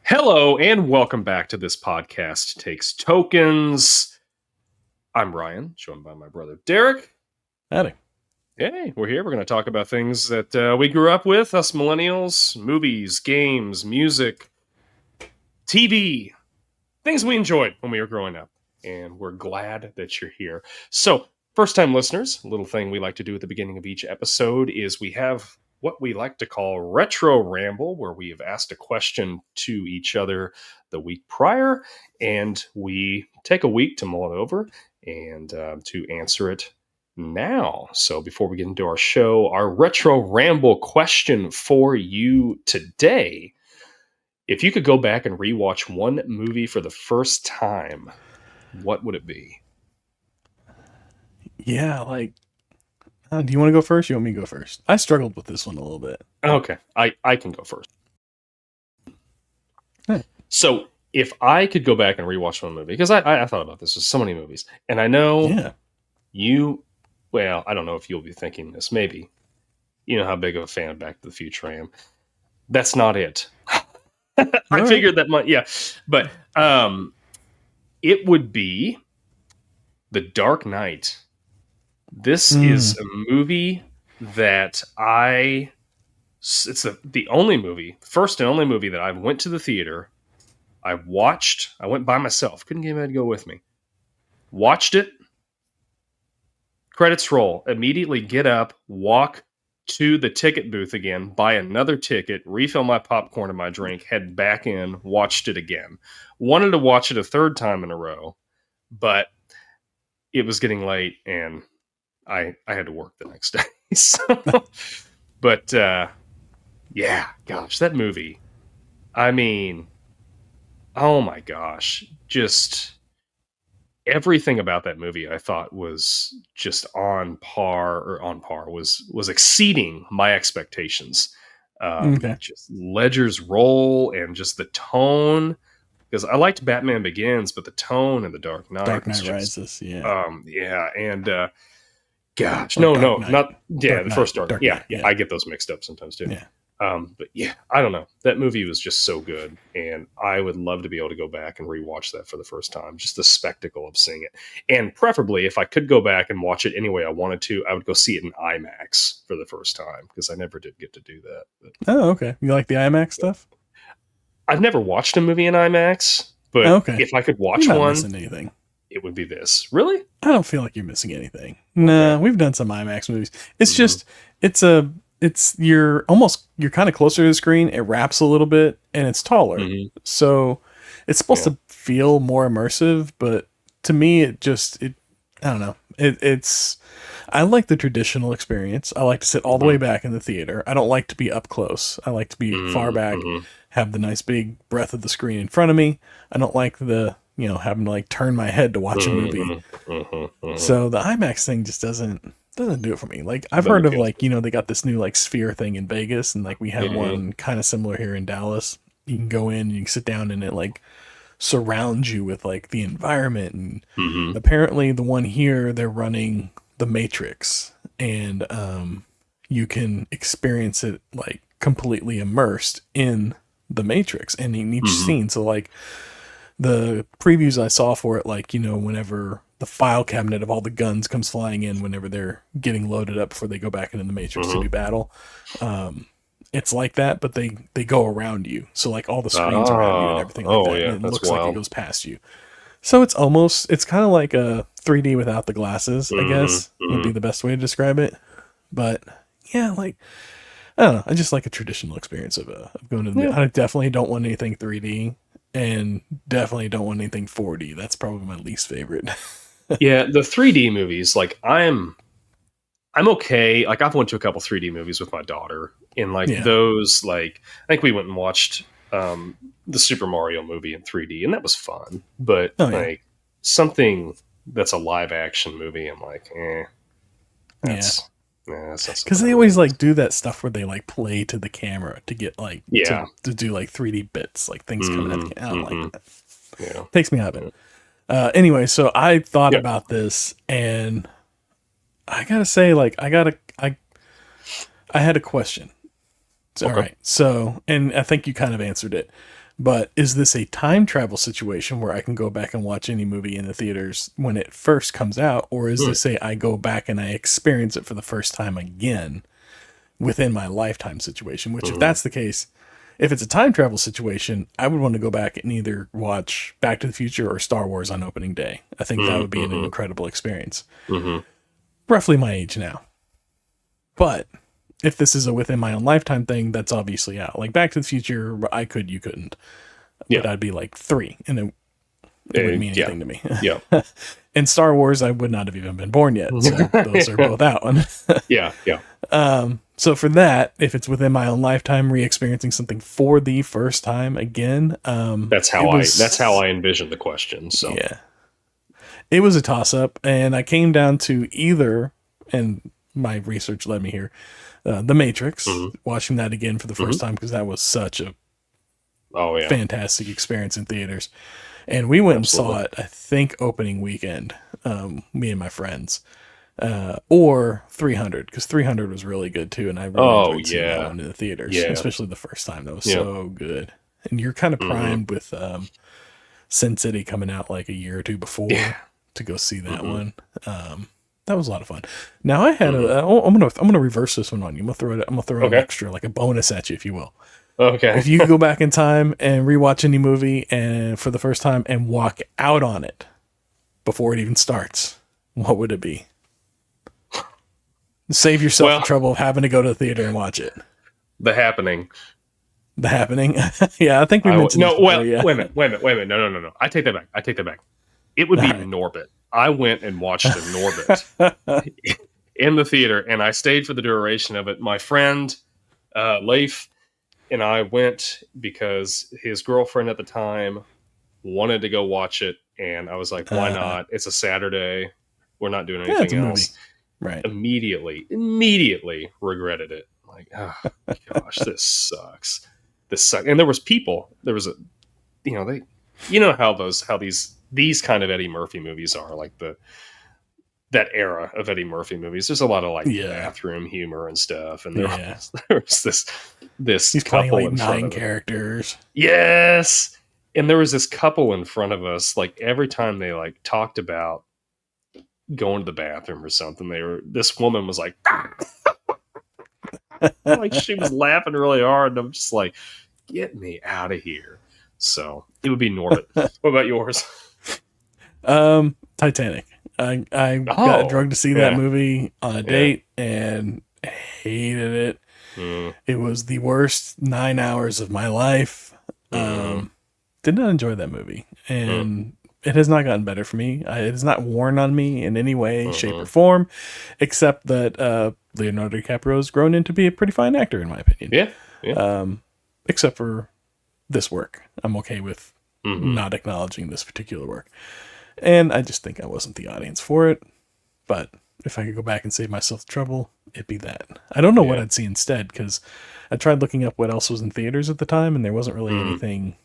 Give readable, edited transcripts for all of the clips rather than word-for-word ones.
Hello and welcome back to this podcast Takes Tokens. I'm Ryan, joined by my brother Derek. Howdy. Hey, we're here. We're going to talk about things that we grew up with, us millennials, movies, games, music, TV, things we enjoyed when we were growing up. And we're glad that you're here. So, first-time listeners, a little thing we like to do at the beginning of each episode is we have what we like to call Retro Ramble, where we have asked a question to each other the week prior, and we take a week to mull it over and to answer it now. So before we get into our show, our Retro Ramble question for you today: if you could go back and rewatch one movie for the first time, what would it be? Yeah, do you want to go first? You want me to go first? I struggled with this one a little bit. Okay, I can go first. Hey. So if I could go back and rewatch one movie, because I thought about this, there's so many movies, and I know well, I don't know if you'll be thinking this, maybe. You know how big of a fan of Back to the Future I am. That's not it. I figured that might, yeah. But it would be The Dark Knight. This is a movie that it's the only movie, first and only movie that I went to the theater. I went by myself. Couldn't get anybody to go with me. Watched it. Credits roll. Immediately get up, walk to the ticket booth again, buy another ticket, refill my popcorn and my drink, head back in, watched it again. Wanted to watch it a third time in a row, but it was getting late and I had to work the next day. But yeah, gosh, that movie. I mean, oh my gosh, just everything about that movie I thought was just on par was exceeding my expectations. Just Ledger's role and just the tone, because I liked Batman Begins, but the tone in The Dark Knight Rises, yeah. And gosh, the first Dark Knight. Yeah, I get those mixed up sometimes too. Yeah. But yeah, I don't know. That movie was just so good, and I would love to be able to go back and rewatch that for the first time. Just the spectacle of seeing it, and preferably, if I could go back and watch it any way I wanted to, I would go see it in IMAX for the first time, because I never did get to do that. But, okay. You like the IMAX stuff? I've never watched a movie in IMAX, but if I could watch one, missing anything. It would be this. Really? I don't feel like you're missing anything. Okay. Nah, we've done some IMAX movies. It's just you're kind of closer to the screen. It wraps a little bit and it's taller. Mm-hmm. So it's supposed to feel more immersive, but to me, I don't know. I like the traditional experience. I like to sit all the way back in the theater. I don't like to be up close. I like to be far back, have the nice big breadth of the screen in front of me. I don't like having to turn my head to watch a movie. So the IMAX thing just doesn't do it for me. I've heard of they got this new Sphere thing in Vegas, and we have one kind of similar here in Dallas. You can go in and you can sit down and it surrounds you with the environment. And apparently the one here, they're running The Matrix, and you can experience it completely immersed in The Matrix and in each scene. So the previews I saw for it, whenever the file cabinet of all the guns comes flying in whenever they're getting loaded up before they go back into the Matrix to do battle. It's like that, but they go around you. So all the screens around you and everything like that. Yeah, and it looks like it goes past you. So it's kind of like a 3D without the glasses, I guess, would be the best way to describe it. But yeah, I don't know. I just like a traditional experience of going to the I definitely don't want anything 3D. And definitely don't want anything 4D. That's probably my least favorite. Yeah, the 3D movies, I'm okay. I've went to a couple 3D movies with my daughter, and those, I think we went and watched the Super Mario movie in 3D, and that was fun. But something that's a live action movie, I'm because they always do that stuff where they play to the camera to get to do 3D bits, things coming out. I don't like that. Yeah. Takes me out of it. Anyway, so I thought about this, and I gotta say, I had a question. All right. So, and I think you kind of answered it, But is this a time travel situation where I can go back and watch any movie in the theaters when it first comes out? Or is this I go back and I experience it for the first time again within my lifetime situation? Which, if that's the case, if it's a time travel situation, I would want to go back and either watch Back to the Future or Star Wars on opening day. I think that would be an incredible experience. Roughly my age now. But if this is a within my own lifetime thing, that's obviously out. Like Back to the Future, I could, you couldn't. But I'd be like 3, and it wouldn't mean anything to me. Yeah. And Star Wars, I would not have even been born yet. So those are both out. Yeah. So for that, if it's within my own lifetime, re-experiencing something for the first time again, that's how I envisioned the question. So yeah, it was a toss-up, and I came down to either, and my research led me here, The Matrix, watching that again for the first time, because that was such a fantastic experience in theaters. And we went and saw it, I think, opening weekend, me and my friends. Or 300, because 300 was really good too, and I really enjoyed seeing that one in the theaters, especially the first time. That was so good. And you're kind of primed with Sin City coming out like a year or two before to go see that one. That was a lot of fun. Now I had I'm gonna reverse this one on you. I'm gonna throw an extra, like a bonus at you, if you will. Okay. If you could go back in time and rewatch any movie and for the first time and walk out on it before it even starts, what would it be? Save yourself the trouble of having to go to the theater and watch it. The Happening. The Happening. Yeah, I think we mentioned this before, wait a minute. No. I take that back. It would be Norbit. I went and watched a Norbit in the theater, and I stayed for the duration of it. My friend, Leif, and I went because his girlfriend at the time wanted to go watch it, and I was like, why not? It's a Saturday. We're not doing anything else. Movie. Right. Immediately regretted it. Like, oh gosh, this sucks. And there was people. There was how these kind of Eddie Murphy movies are, like that era of Eddie Murphy movies. There's a lot of bathroom humor and stuff, and there was this He's couple playing like in front 9 of characters. Yes, and there was this couple in front of us. Like every time they like talked about going to the bathroom or something, this woman was like like she was laughing really hard, and I'm just like, get me out of here. So it would be Norbit. What about yours? Titanic. I got drugged to see that movie on a date and hated it. It was the worst 9 hours of my life. Did not enjoy that movie, and it has not gotten better for me. It has not worn on me in any way, shape, or form, except that Leonardo DiCaprio has grown into be a pretty fine actor, in my opinion. Yeah. Except for this work. I'm okay with not acknowledging this particular work. And I just think I wasn't the audience for it. But if I could go back and save myself the trouble, it'd be that. I don't know what I'd see instead, because I tried looking up what else was in theaters at the time, and there wasn't really anything.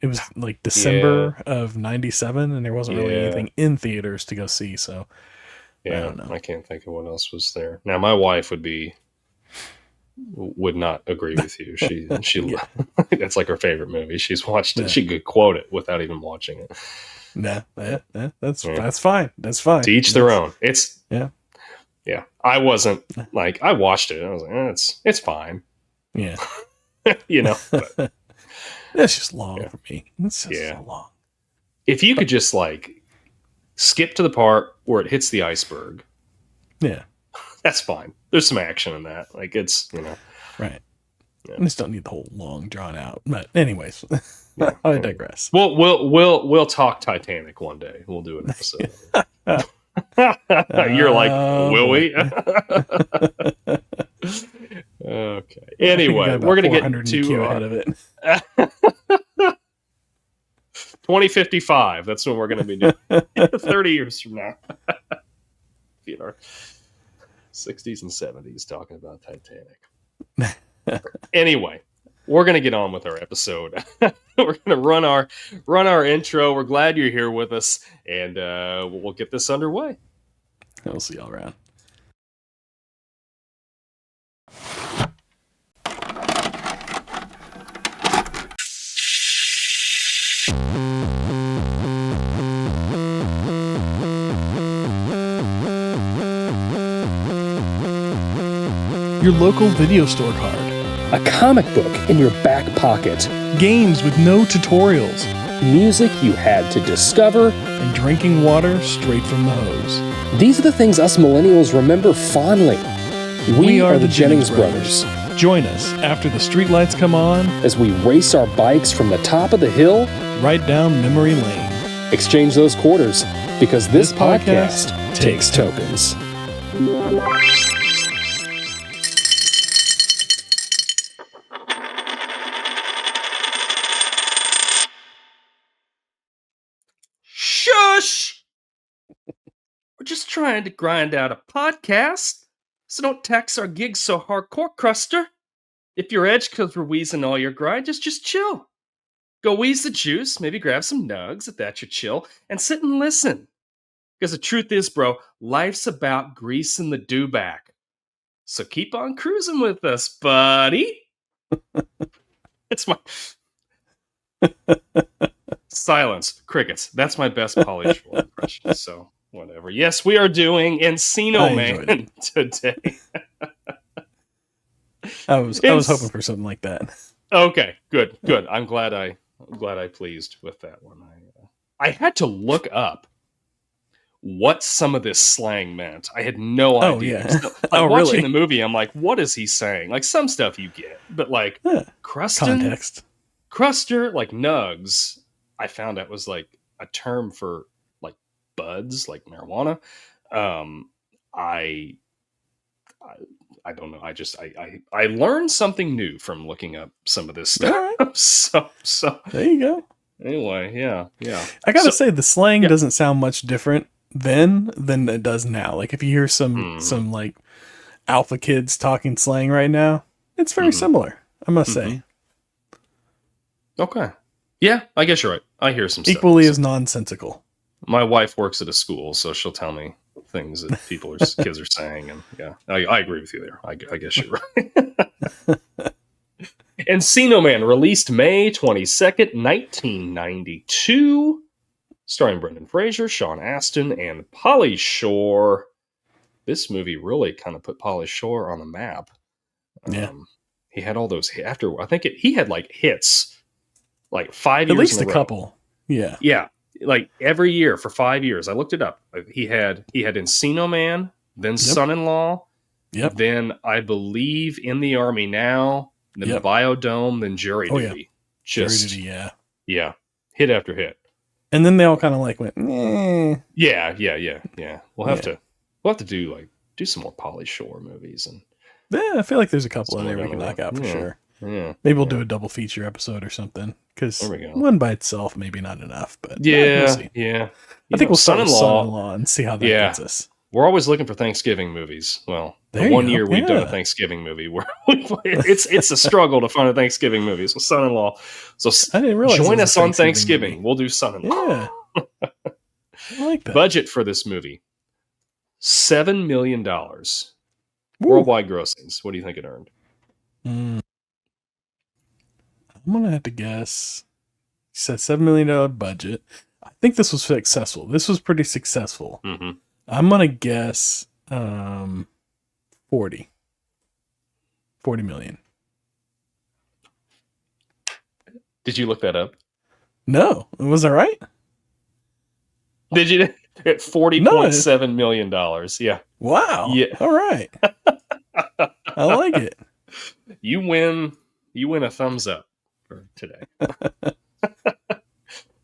It was like December of 97, and there wasn't really anything in theaters to go see. So I don't know. I can't think of what else was there. Now, my wife would not agree with you. She that's like her favorite movie. She's watched it. She could quote it without even watching it. That's fine. That's fine. To each their own. It's I wasn't like, I watched it and I was like, it's fine. Yeah. But it's just long for me. It's just so long. If you could just like skip to the part where it hits the iceberg. Yeah. That's fine. There's some action in that. Like it's, Right. Yeah. I just don't need the whole long drawn out. But anyways, I digress. We'll talk Titanic one day. We'll do an episode. You're like, will we? Okay. Anyway, we're gonna get into ahead of it. 2055. That's when we're gonna be doing 30 years from now. In our 60s and 70s, talking about Titanic. Anyway, we're gonna get on with our episode. We're gonna run our intro. We're glad you're here with us, and we'll get this underway. We'll see y'all around. Your local video store card. A comic book in your back pocket. Games with no tutorials. Music you had to discover. And drinking water straight from the hose. These are the things us millennials remember fondly. We are the Jennings brothers. Join us after the streetlights come on as we race our bikes from the top of the hill right down memory lane. Exchange those quarters because this podcast takes tokens. Shush! We're just trying to grind out a podcast, so don't tax our gigs so hardcore, Cruster. If you're edged because we're wheezing all your grind, just chill. Go wheeze the juice, maybe grab some nugs if that's your chill, and sit and listen. Because the truth is, bro, life's about greasing the do-back. So keep on cruising with us, buddy. It's my... Silence. Crickets. That's my best Pauly Shore impression, so whatever. Yes, we are doing Encino Man today. I was hoping for something like that. Okay, good. I'm glad I pleased with that one. I had to look up what some of this slang meant. I had no idea. Yeah. So, watching the movie, I'm like, what is he saying? Like some stuff you get, but like context, Cruster, like nugs. I found out was like a term for like buds, like marijuana. I don't know. I learned something new from looking up some of this stuff. Right. So there you go. Anyway, yeah. I gotta say the slang doesn't sound much different then than it does now. Like if you hear some like alpha kids talking slang right now, it's very similar. I must say. Okay. Yeah, I guess you're right. I hear some stuff. Equally as nonsensical. My wife works at a school, so she'll tell me things that kids are saying, and yeah, I agree with you there. I guess you're right. Encino Man, released May 22nd, 1992, starring Brendan Fraser, Sean Astin, and Pauly Shore. This movie really kind of put Pauly Shore on the map. Yeah, he had all those after. I think he had like hits, like 5 years. At least in a row. couple. Yeah. Like every year for 5 years. I looked it up. He had Encino Man, then Son-in-Law, then I believe In the Army Now, then Biodome, then Jury Duty. Jury Duty, yeah, hit after hit. And then they all kind of like went, eh. Yeah. We'll have to do some more Pauly Shore movies, and I feel like there's a couple in there we can knock out for sure. Yeah, maybe we'll do a double feature episode or something. Because one by itself maybe not enough, but we'll see. Yeah. I think we'll start with Son-in-Law and see how that gets us. We're always looking for Thanksgiving movies. Well, the one year we've done a Thanksgiving movie where it's a struggle to find a Thanksgiving movie. So Son-in-Law. So I didn't realize join us on Thanksgiving. We'll do Son-in-Law. Yeah. I like that. Budget for this movie, $7 million. Worldwide grossings. What do you think it earned? I'm going to have to guess. You said $7 million budget. I think this was successful. This was pretty successful. Mm-hmm. I'm going to guess 40 million. Did you look that up? No. Was that right? Did you? At $40.7 million. Yeah. Wow. Yeah. All right. I like it. You win a thumbs up for today.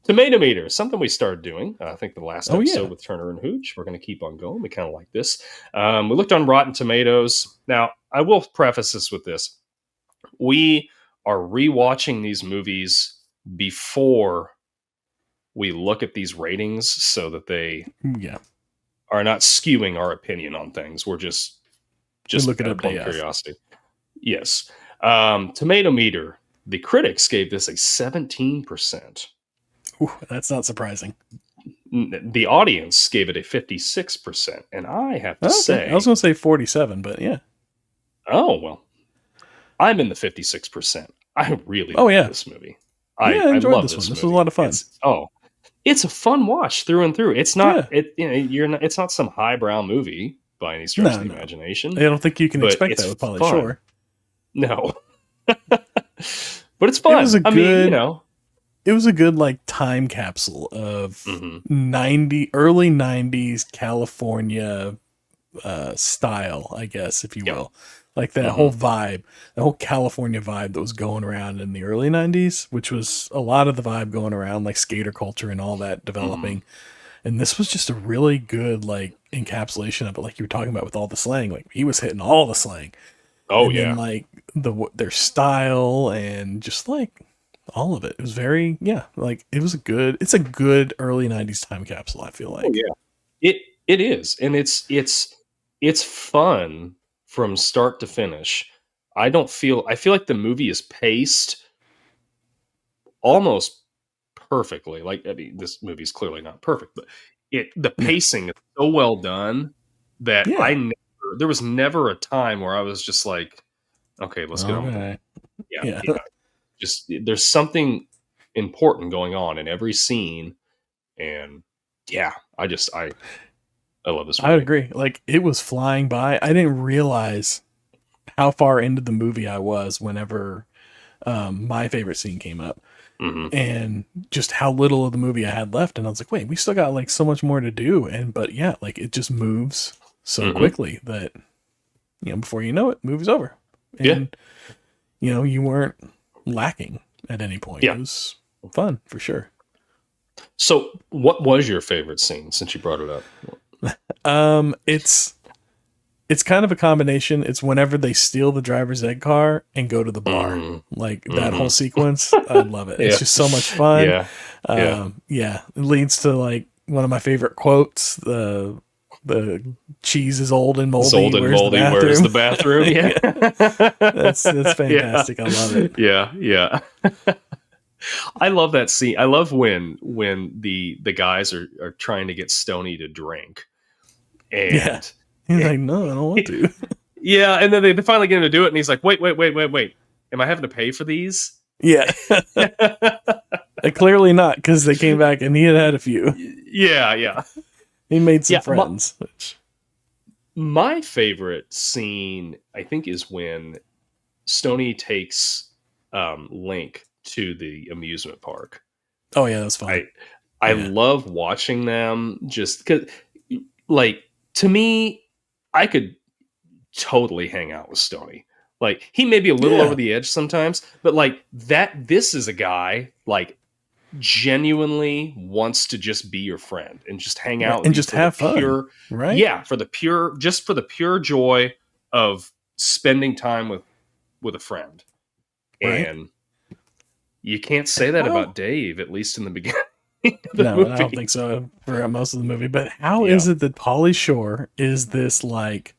Tomato meter, something we started doing. I think the last episode with Turner and Hooch. We're going to keep on going. We kind of like this. We looked on Rotten Tomatoes. Now, I will preface this with this. We are rewatching these movies before we look at these ratings so that they are not skewing our opinion on things. We're just look it up on curiosity. Yes. Tomato meter. The critics gave this a 17%. Ooh, that's not surprising. The audience gave it a 56%. And I have to say... I was going to say 47, but yeah. Oh, well. I'm in the 56%. I really like this movie. I enjoyed love this one. this This was movie. a lot of fun. It's a fun watch through and through. It's not Yeah. it's not some highbrow movie by any stretch of the imagination. I don't think you can but expect it's that with Pauly fun. Shore. No. But it's fun. It was a I mean, you know. It was a good like time capsule of early 90s California style, I guess, if you will. Like that whole vibe, the whole California vibe that was going around in the early 90s, which was a lot of the vibe going around, like skater culture and all that developing. And this was just a really good like encapsulation of it, like you were talking about with all the slang. Like he was hitting all the slang. Oh, and yeah. then, like their style and just like all of it. It was very, like it's a good early 90s time capsule, I feel like. Oh, yeah. It is. And it's fun from start to finish. I feel like the movie is paced almost perfectly. Like, I mean, this movie's clearly not perfect, but the pacing is so well done that there was never a time where I was just like, okay, let's get on. Yeah. Just there's something important going on in every scene, and I love this movie. I agree. Like it was flying by. I didn't realize how far into the movie I was whenever my favorite scene came up, and just how little of the movie I had left. And I was like, wait, we still got like so much more to do. But like it just moves so quickly that before you know it, movie's over. And you weren't lacking at any point. It was fun for sure. So what was your favorite scene since you brought it up? It's kind of a combination. It's whenever they steal the driver's ed car and go to the bar, like that whole sequence. I love it. It's just so much fun. It leads to like one of my favorite quotes. The cheese is old and moldy. It's old and moldy. Where's the bathroom? Yeah. That's fantastic. I love it. Yeah. I love that scene. I love when the guys are trying to get Stoney to drink. And he's like, no, I don't want to. And then they finally get him to do it, and he's like, wait. Am I having to pay for these? Yeah. Clearly not, because they came back and he had a few. Yeah. He made some friends. My favorite scene, I think, is when Stoney takes Link to the amusement park. Oh yeah, that's fun. I love watching them just because, like, to me, I could totally hang out with Stoney. Like, he may be a little over the edge sometimes, but like this is a guy like genuinely wants to just be your friend and just hang out and just have fun, right? Yeah, for the pure joy of spending time with a friend, right. And you can't say that about Dave, at least in the beginning. No, I don't think so for most of the movie. But how is it that Pauly Shore is this like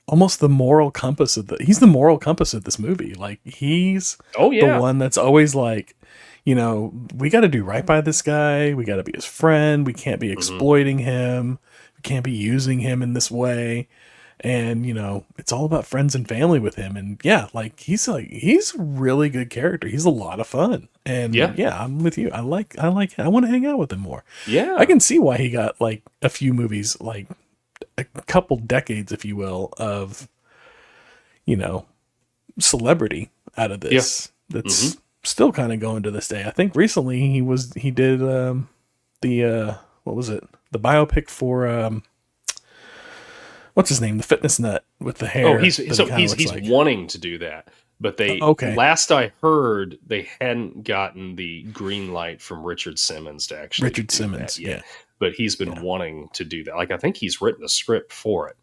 almost the moral compass of he's the moral compass of this movie? Like he's the one that's always like, we got to do right by this guy. We got to be his friend. We can't be exploiting him. We can't be using him in this way. And, it's all about friends and family with him. And he's a really good character. He's a lot of fun. And I'm with you. I want to hang out with him more. Yeah. I can see why he got like a few movies, like a couple decades, if you will, of, celebrity out of this. Yeah. That's still kind of going to this day. I think recently he did what was it? The biopic for what's his name? The fitness nut with the hair. Oh, he's wanting to do that, but they last I heard they hadn't gotten the green light from Richard Simmons to actually do that yet. But he's been wanting to do that. Like I think he's written a script for it.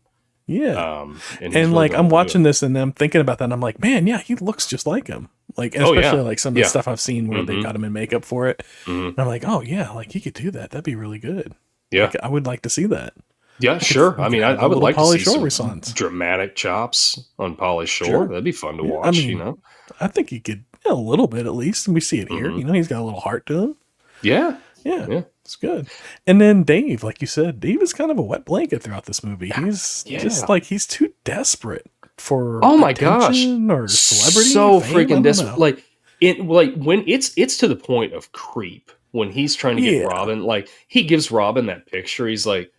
Yeah. And like I'm watching this and I'm thinking about that and I'm like, man, he looks just like him. Like especially like some of the stuff I've seen where they got him in makeup for it. And I'm like, oh yeah, like he could do that. That'd be really good. Yeah. Like, I would like to see that. Yeah, sure. I mean, I would like to see some dramatic chops on Pauly Shore. Sure. That'd be fun to watch, I mean, I think he could a little bit at least, and we see it here. He's got a little heart to him. Yeah. It's good. And then Dave, like you said, Dave is kind of a wet blanket throughout this movie. He's just like, he's too desperate for oh my gosh or celebrity. So freaking desperate. Like It like when it's to the point of creep when he's trying to get Robyn. Like he gives Robyn that picture. He's like,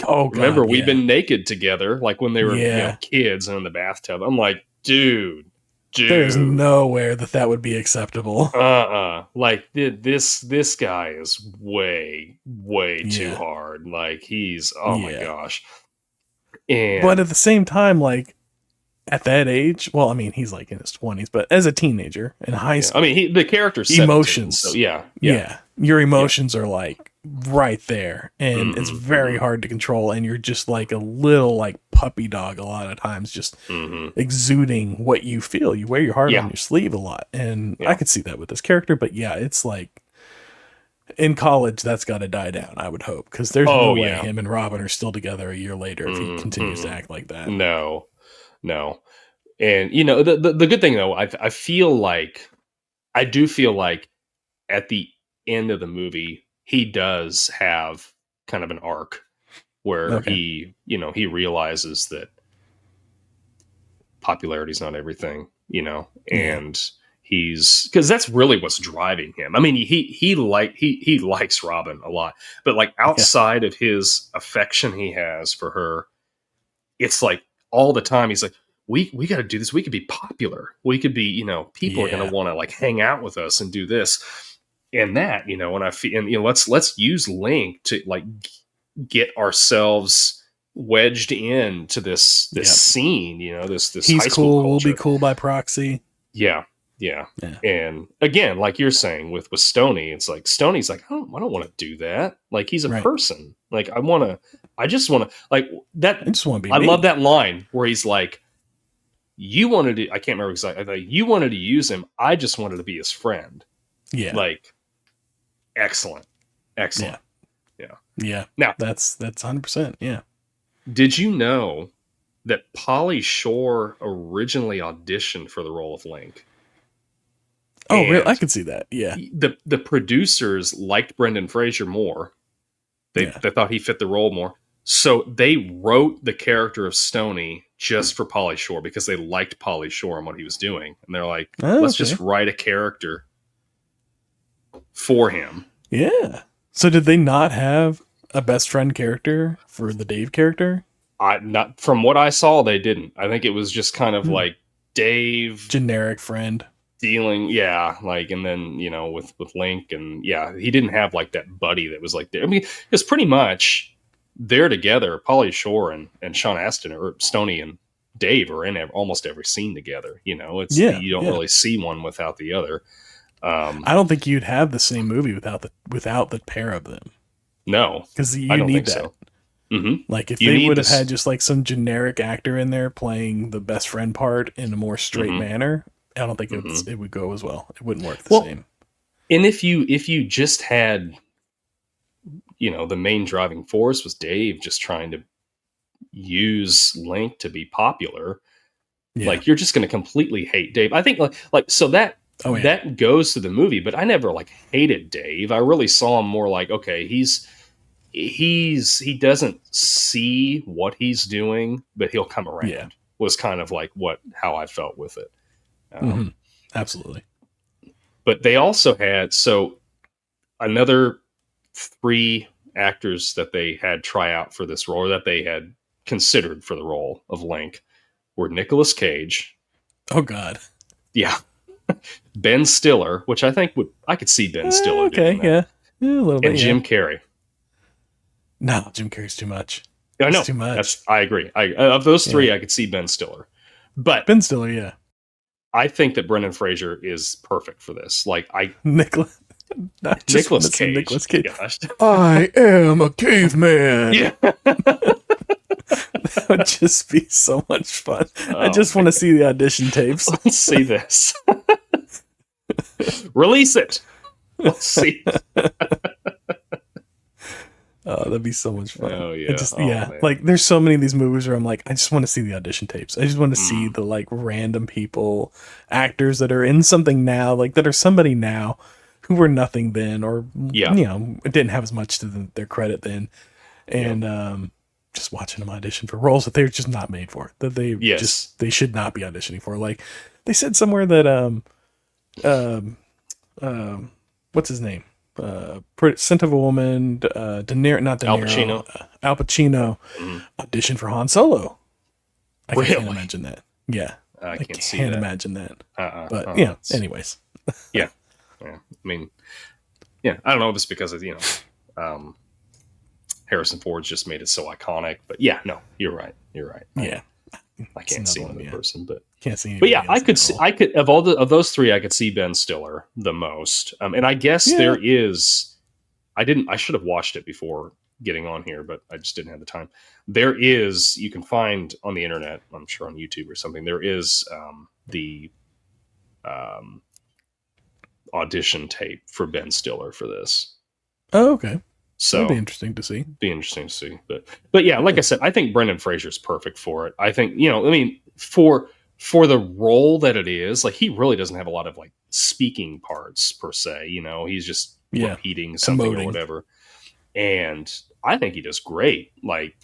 oh, remember God, we've been naked together, like when they were kids and in the bathtub. I'm like, dude. There's nowhere that would be acceptable. Like this guy is way too hard. Like he's my gosh. But at the same time, like at that age, well, I mean, he's like in his 20s, but as a teenager in high school, I mean, the character's emotions. 17, so your emotions are like right there, and it's very hard to control, and you're just like a little like puppy dog a lot of times, just exuding what you feel. You wear your heart on your sleeve a lot, and I could see that with this character. But it's like in college, that's got to die down, I would hope, because there's no way him and Robyn are still together a year later if he continues to act like that. No. And the good thing though, I do feel like at the end of the movie he does have kind of an arc where he realizes that popularity is not everything, and he's, because that's really what's driving him. I mean, he likes Robyn a lot, but like outside of his affection he has for her, it's like all the time he's like, we got to do this. We could be popular. We could be, people are going to want to like hang out with us and do this and that, and I feel, and let's use Link to like get ourselves wedged into this scene, this he's high school cool. culture. We'll be cool by proxy. Yeah. And again, like you're saying with Stoney, it's like Stoney's like, I don't want to do that. Like he's a person. Like I just want to like that. I just want to be. I love that line where he's like, you wanted to, I can't remember exactly. I thought you wanted to use him. I just wanted to be his friend. Yeah. Like excellent. Yeah. Now that's 100%. Yeah. Did you know that Pauly Shore originally auditioned for the role of Link? Oh, really? I could see that. Yeah. The producers liked Brendan Fraser more. They thought he fit the role more. So they wrote the character of Stoney just for Pauly Shore because they liked Pauly Shore and what he was doing. And they're like, let's just write a character for him. Yeah. So did they not have a best friend character for the Dave character? Not from what I saw, they didn't. I think it was just kind of like Dave, generic friend dealing. Yeah. Like, and then, with Link and he didn't have like that buddy that was like there. I mean, it's pretty much they're together. Pauly Shore and Sean Astin or Stoney and Dave are in almost every scene together. You don't really see one without the other. I don't think you'd have the same movie without the pair of them. No, because you I don't need think that. So. Mm-hmm. Like if they would have had just like some generic actor in there playing the best friend part in a more straight manner, I don't think it would go as well. It wouldn't work the same. And if you just had, the main driving force was Dave just trying to use Link to be popular, like you're just going to completely hate Dave. I think like so that that goes to the movie, but I never like hated Dave. I really saw him more like, okay, he doesn't see what he's doing, but he'll come around. Was kind of like how I felt with it. Absolutely. But they also had another 3 actors that they had try out for this role, or that they had considered for the role of Link, were Nicolas Cage. Oh God. Yeah. Ben Stiller, which I think I could see Ben Stiller doing that. A little bit. And Jim Carrey. No, Jim Carrey's too much. I know. It's too much. I agree. Of those 3, I could see Ben Stiller. But Ben Stiller, I think that Brendan Fraser is perfect for this. Like Nicolas Cage. Nicolas Cage. Gosh. I am a caveman. Yeah. That would just be so much fun. I just want to see the audition tapes. Let's see this. Release it. Let's see it. Oh, that'd be so much fun. Oh, yeah. Man. Like, there's so many of these movies where I'm like, I just want to see the audition tapes. I just want to see the, like, random people, actors that are in something now, like, that are somebody now who were nothing then, or, didn't have as much to their credit then. And just watching them audition for roles that they're just not made for, that they should not be auditioning for. Like, they said somewhere that what's his name? Scent of a Woman, not De Niro, Al Pacino auditioned for Han Solo. I can't imagine that. Yeah, I can't imagine that. But anyways. Yeah. I mean, yeah, I don't know if it's because of, Harrison Ford's just made it so iconic, but yeah, no, you're right. Yeah. I can't see him in person, but can't see. But yeah, I could of those three, I could see Ben Stiller the most. And I guess there is, I should have watched it before getting on here, but I just didn't have the time. There is, you can find on the internet, I'm sure on YouTube or something, there is the audition tape for Ben Stiller for this. Oh, okay. So that'd be interesting to see. But yeah, like I said, I think Brendan Fraser's perfect for it. I think, for the role that it is, like, he really doesn't have a lot of like speaking parts per se. He's just repeating something or whatever. And I think he does great. Like,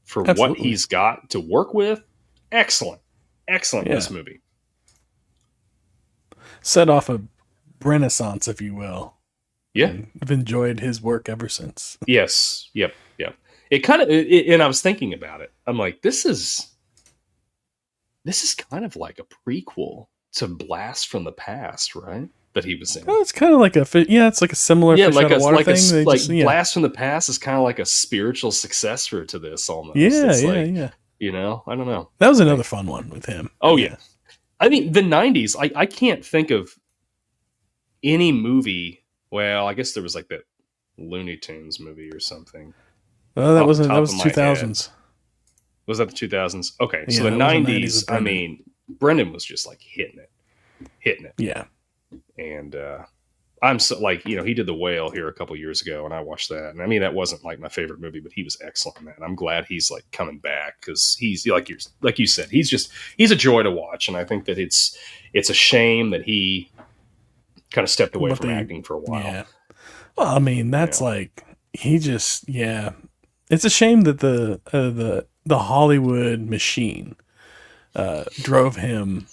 for what he's got to work with, excellent this movie. Set off a renaissance, if you will. Yeah, I've enjoyed his work ever since. Yes, yep. It kind of, and I was thinking about it. I'm like, this is kind of like a prequel to Blast from the Past, right? That he was in. Oh, it's kind of like it's like a similar fish out of water thing. Blast from the Past is kind of like a spiritual successor to this almost. Yeah. I don't know. That was another fun one with him. Oh yeah. I mean, the 90s, I can't think of any movie. Well, I guess there was like that Looney Tunes movie or something. Oh, that was 2000s. Was that the 2000s? Okay, so the 90s, I mean, Brendan was just like hitting it. Yeah. And I'm so, like, he did The Whale here a couple years ago, and I watched that. And I mean, that wasn't like my favorite movie, but he was excellent in that. And I'm glad he's like coming back, because he's like you said, he's a joy to watch. And I think that it's a shame that he kind of stepped away from acting for a while. Yeah. Well, I mean, that's like, he just, it's a shame that the Hollywood machine drove him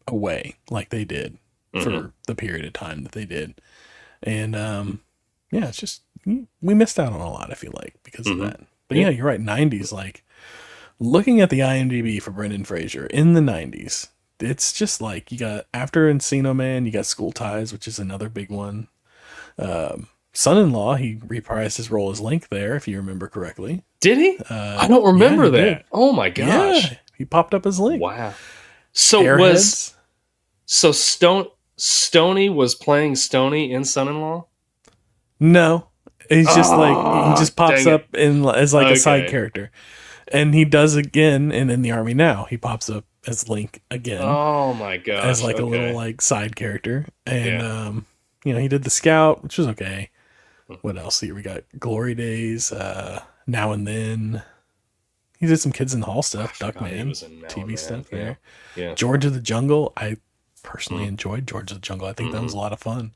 away like they did for the period of time that they did. And it's just, we missed out on a lot, I feel like, because of that. But yeah, you're right. 90s, like, looking at the IMDb for Brendan Fraser in the 90s, it's just like, you got, after Encino Man, you got School Ties, which is another big one. Son-in-Law, he reprised his role as Link there, if you remember correctly. Did he? I don't remember that. Did. Oh my gosh. Yeah, he popped up as Link. Wow. So Stoney was playing Stoney in Son-in-Law? No. He's just he just pops up as like a side character. And he does again, and in the Army Now, he pops up as Link again. Oh my gosh. As like a little like side character. And he did The Scout, which was okay. What else here? We got Glory Days, Now and Then. He did some Kids in the Hall stuff, Duckman, TV stuff there. Yeah. George of the Jungle. I personally enjoyed George of the Jungle. I think that was a lot of fun.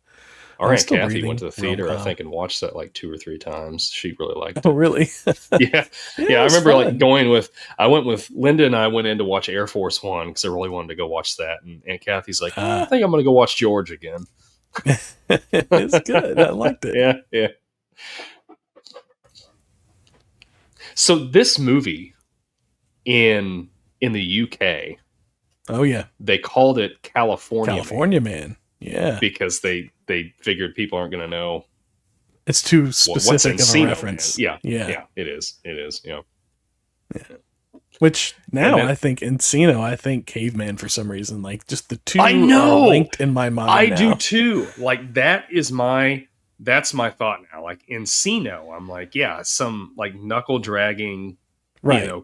All right, Kathy went to the theater, I think, and watched that like 2 or 3 times. She really liked it. Oh, really? Yeah. I remember fun. I went with Linda, and I went in to watch Air Force One because I really wanted to go watch that. And Kathy's like, I think I'm going to go watch George again. It's good. I liked it. Yeah. So this movie in the UK, oh yeah, they called it California Man. Yeah, because they figured people aren't going to know. It's too specific of a reference. Yeah, it is. Yeah. Which now I think Encino, I think Caveman for some reason, like just the two are linked in my mind. I do too. Like that's my thought now. Like Encino, I'm like, some like knuckle dragging,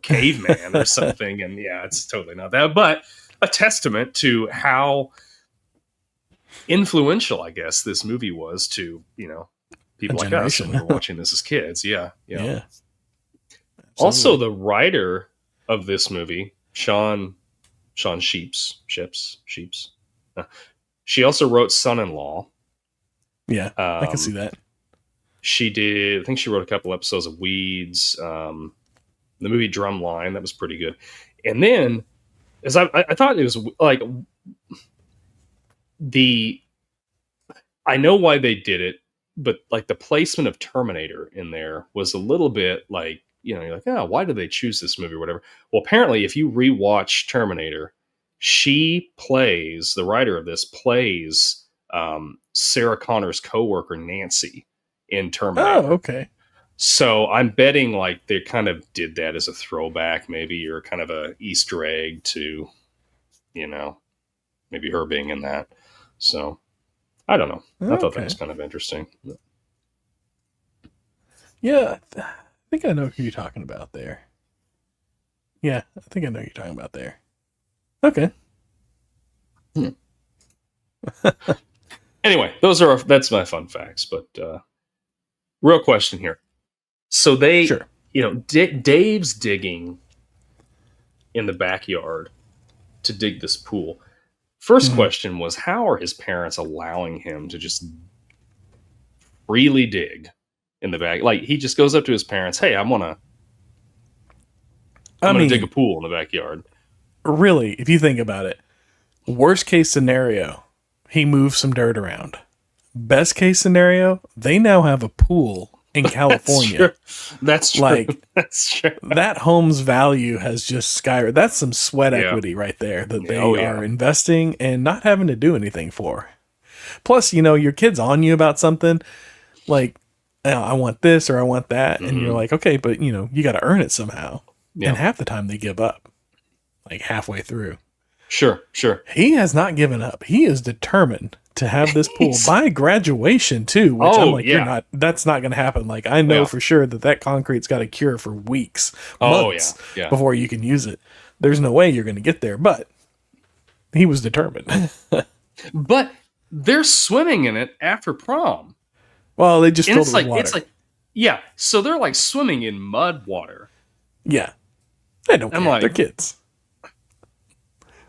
caveman or something. And it's totally not that, but a testament to how influential, I guess, this movie was to, people like us who were watching this as kids. Yeah. Also, the writer of this movie, Sean Sheeps. She also wrote Son-in-Law. Yeah, I can see that. She did. I think she wrote a couple episodes of Weeds. The movie Drumline, that was pretty good. And then, as I thought it was like, I know why they did it, but like the placement of Terminator in there was a little bit like, you're like, oh, why did they choose this movie or whatever? Well, apparently, if you rewatch Terminator, the writer of this plays Sarah Connor's coworker Nancy in Terminator. Oh, okay. So I'm betting like they kind of did that as a throwback, maybe, or kind of a Easter egg to, maybe her being in that. So I don't know. I thought that was kind of interesting. Yeah, I think I know who you're talking about there. Yeah, I think I know who you're talking about there. Okay. Anyway, that's my fun facts. But real question here. So Sure. Dave's digging in the backyard to dig this pool. First question was, how are his parents allowing him to just freely dig in the back? Like, he just goes up to his parents, hey, I'm gonna dig a pool in the backyard. Really, if you think about it, worst case scenario, he moves some dirt around. Best case scenario, they now have a pool in California. That's true. Like, that's true. That home's value has just skyrocketed. That's some sweat equity right there that they are investing and not having to do anything for. Plus, your kid's on you about something like, I want this or I want that. And you're like, okay, but you got to earn it somehow. Yeah. And half the time they give up, like halfway through. Sure. He has not given up. He is determined to have this pool by graduation too, which I'm like, that's not going to happen. Like, I know for sure that concrete's got to cure for weeks, months before you can use it. There's no way you're going to get there, but he was determined. But they're swimming in it after prom. Well, they just filled it with water. It's like, so they're like swimming in mud water. Yeah. They don't care. Like, they're kids.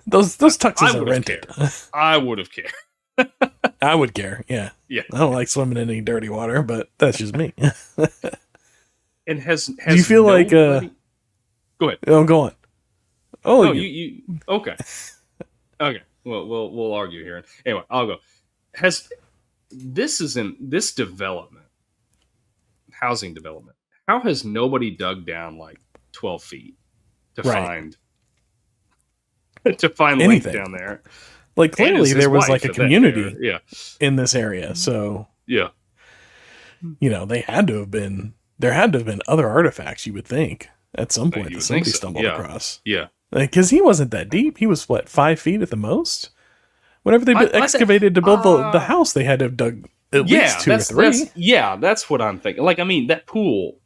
Those tuxes are rented. I would have cared. I would care, yeah. I don't like swimming in any dirty water, but that's just me. And has do you feel like go ahead. Oh, go on. Oh, no, you okay. Okay. Well, we'll argue here. Anyway, I'll go. This development, housing development, how has nobody dug down like 12 feet to find anything lake down there? Like, clearly there was like a community in this area. So, there had to have been other artifacts, you would think, at some point that somebody stumbled across. Yeah. Because he wasn't that deep. He was, 5 feet at the most? Whenever they excavated to build the house, they had to have dug at least 2 or 3. That's what I'm thinking. Like, I mean, that pool,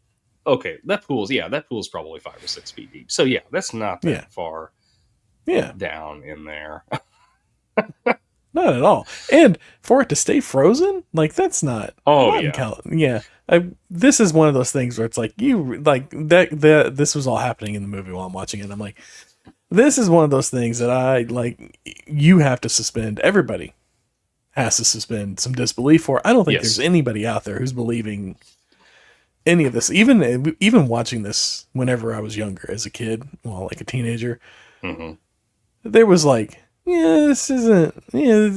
that pool's probably 5 or 6 feet deep. So, that's not that far down in there. Not at all. And for it to stay frozen, like, that's not. This is one of those things where it's like, this was all happening in the movie while I'm watching it. I'm like, this is one of those things that you have to suspend. Everybody has to suspend some disbelief for. I don't think there's anybody out there who's believing any of this. Even watching this whenever I was younger, as a kid, like a teenager, there was like, this isn't.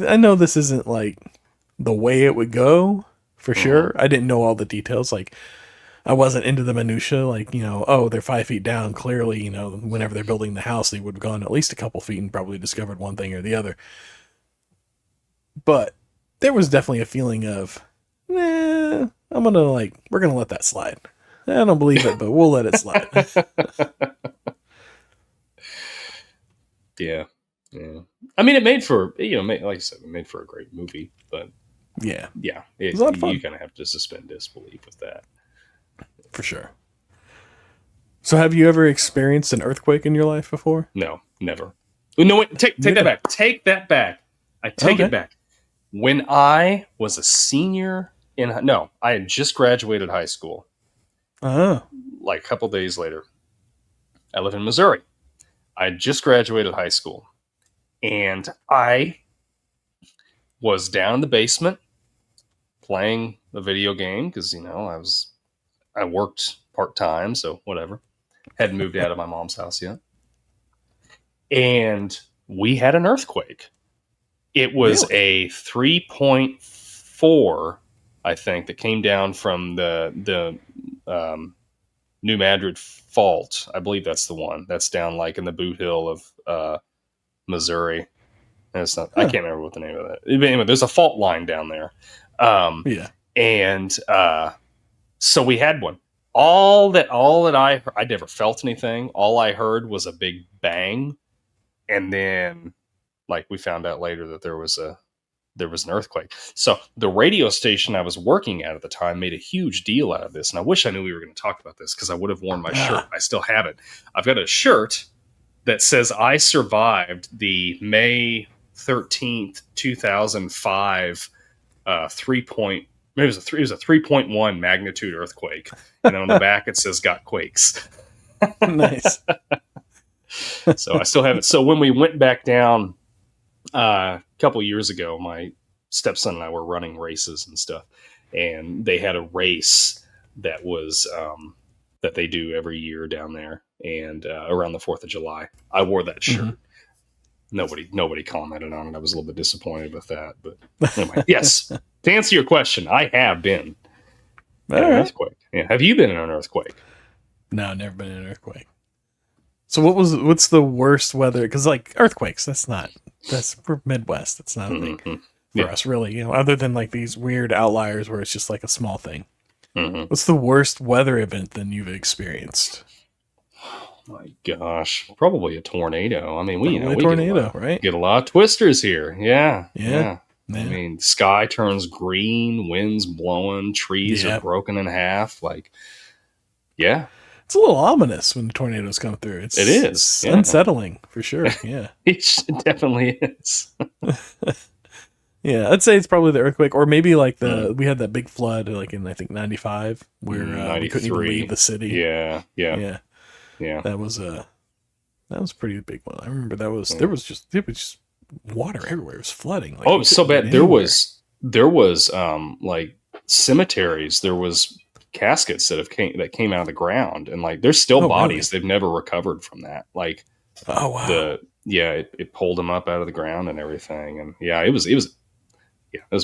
I know this isn't like the way it would go for sure. I didn't know all the details. Like, I wasn't into the minutia. Like, they're 5 feet down. Clearly, whenever they're building the house, they would have gone at least a couple feet and probably discovered one thing or the other. But there was definitely a feeling of, we're gonna let that slide. I don't believe it, but we'll let it slide. Yeah. I mean, it made for, like I said, it made for a great movie, but it was a lot of fun. You kind of have to suspend disbelief with that. For sure. So have you ever experienced an earthquake in your life before? No, never. No, wait, take that back. Take that back. I take it back. When I was a senior I had just graduated high school. Like a couple days later. I live in Missouri. I had just graduated high school. And I was down in the basement playing a video game because, I worked part-time, so whatever. Hadn't moved out of my mom's house yet. And we had an earthquake. It was Really? a 3.4, I think, that came down from the New Madrid Fault. I believe that's the one that's down like in the boot hill of Missouri. And it's not. I can't remember what the name of that. Anyway, there's a fault line down there, Yeah. and so we had one. All that I never felt anything. All I heard was a big bang, and then like we found out later that there was an earthquake. So the radio station I was working at the time made a huge deal out of this, and I wish I knew we were going to talk about this because I would have worn my shirt. I still have it. I've got a shirt that says I survived the May 13th, 2005 it was a 3.1 magnitude earthquake, and on the back it says "Got Quakes." Nice. So I still have it. So when we went back down a couple years ago, my stepson and I were running races and stuff, and they had a race that was that they do every year down there, and around the 4th of July. I wore that shirt. Mm-hmm. Nobody commented on it. I was a little bit disappointed with that, but anyway, yes. To answer your question, I have been in an earthquake. Yeah. Have you been in an earthquake? No, never been in an earthquake. So what's the worst weather? Because like earthquakes, that's for Midwest. That's not a thing for us, really. You know, other than like these weird outliers where it's just like a small thing. Mm-hmm. What's the worst weather event then you've experienced? My gosh, probably a tornado. I mean, we right? Get a lot of twisters here. Yeah. I mean, sky turns green, winds blowing, trees are broken in half. Like, yeah, it's a little ominous when the tornadoes come through. It is. It's unsettling for sure. Yeah, it definitely is. Yeah, I'd say it's probably the earthquake, or maybe like we had that big flood, like in I think 95, where we couldn't even leave the city. Yeah. That was a pretty big one. I remember there was just water everywhere. It was flooding. Like, it was so bad. There was like cemeteries. There was caskets that came out of the ground, and like there's still bodies. Really? They've never recovered from that. Like, oh wow. It pulled them up out of the ground and everything, and it was a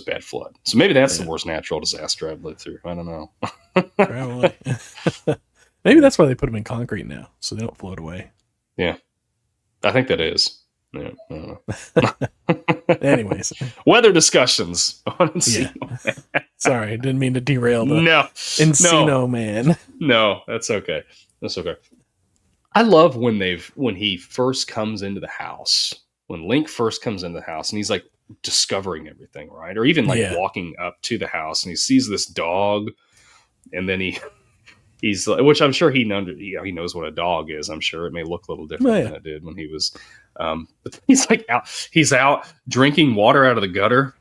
bad flood. So maybe that's the worst natural disaster I've lived through. I don't know. Probably. Maybe that's why they put them in concrete now, so they don't float away. Yeah, I think that is. Yeah, I don't know. Anyways, weather discussions on Encino Man. Sorry, didn't mean to derail the Encino Man. No, that's okay. That's okay. I love when he first comes into the house. When Link first comes into the house, and he's like discovering everything, right? Or even like walking up to the house, and he sees this dog, and then he's like, which I'm sure he knows what a dog is. I'm sure it may look a little different than it did when he was. But he's out drinking water out of the gutter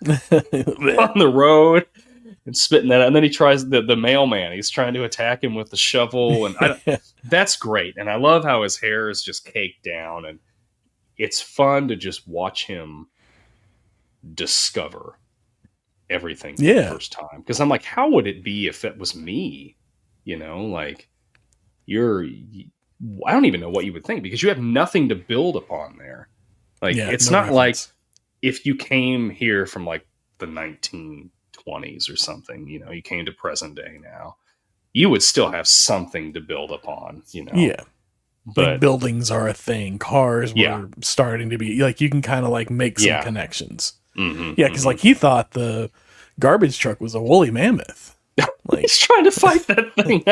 on the road and spitting that out. And then he tries the mailman. He's trying to attack him with the shovel, and that's great. And I love how his hair is just caked down, and it's fun to just watch him discover everything for the first time. Because I'm like, how would it be if it was me? You know, like I don't even know what you would think, because you have nothing to build upon there. Like, it's not reference. Like if you came here from like the 1920s or something, you know, you came to present day now, you would still have something to build upon, you know? Yeah. But like buildings are a thing. Cars were starting to be like, you can kind of like make some connections. Mm-hmm, yeah. Cause like he thought the garbage truck was a woolly mammoth. Like, he's trying to fight that thing.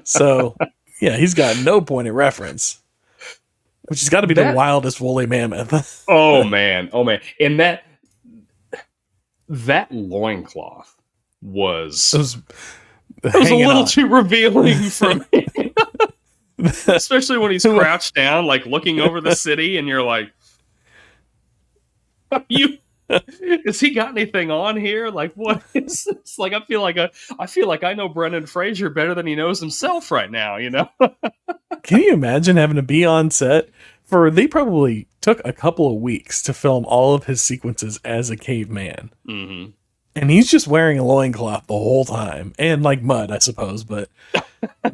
So he's got no point of reference, which has got to be the wildest woolly mammoth. Oh man. And that loincloth was a little too revealing for me. Especially when he's crouched down, like looking over the city, and you're like, has he got anything on here? Like, what is this? Like, I feel like I know Brendan Fraser better than he knows himself right now, you know? Can you imagine having to be on set they probably took a couple of weeks to film all of his sequences as a caveman. Mm-hmm. And he's just wearing a loincloth the whole time, and like mud, I suppose, but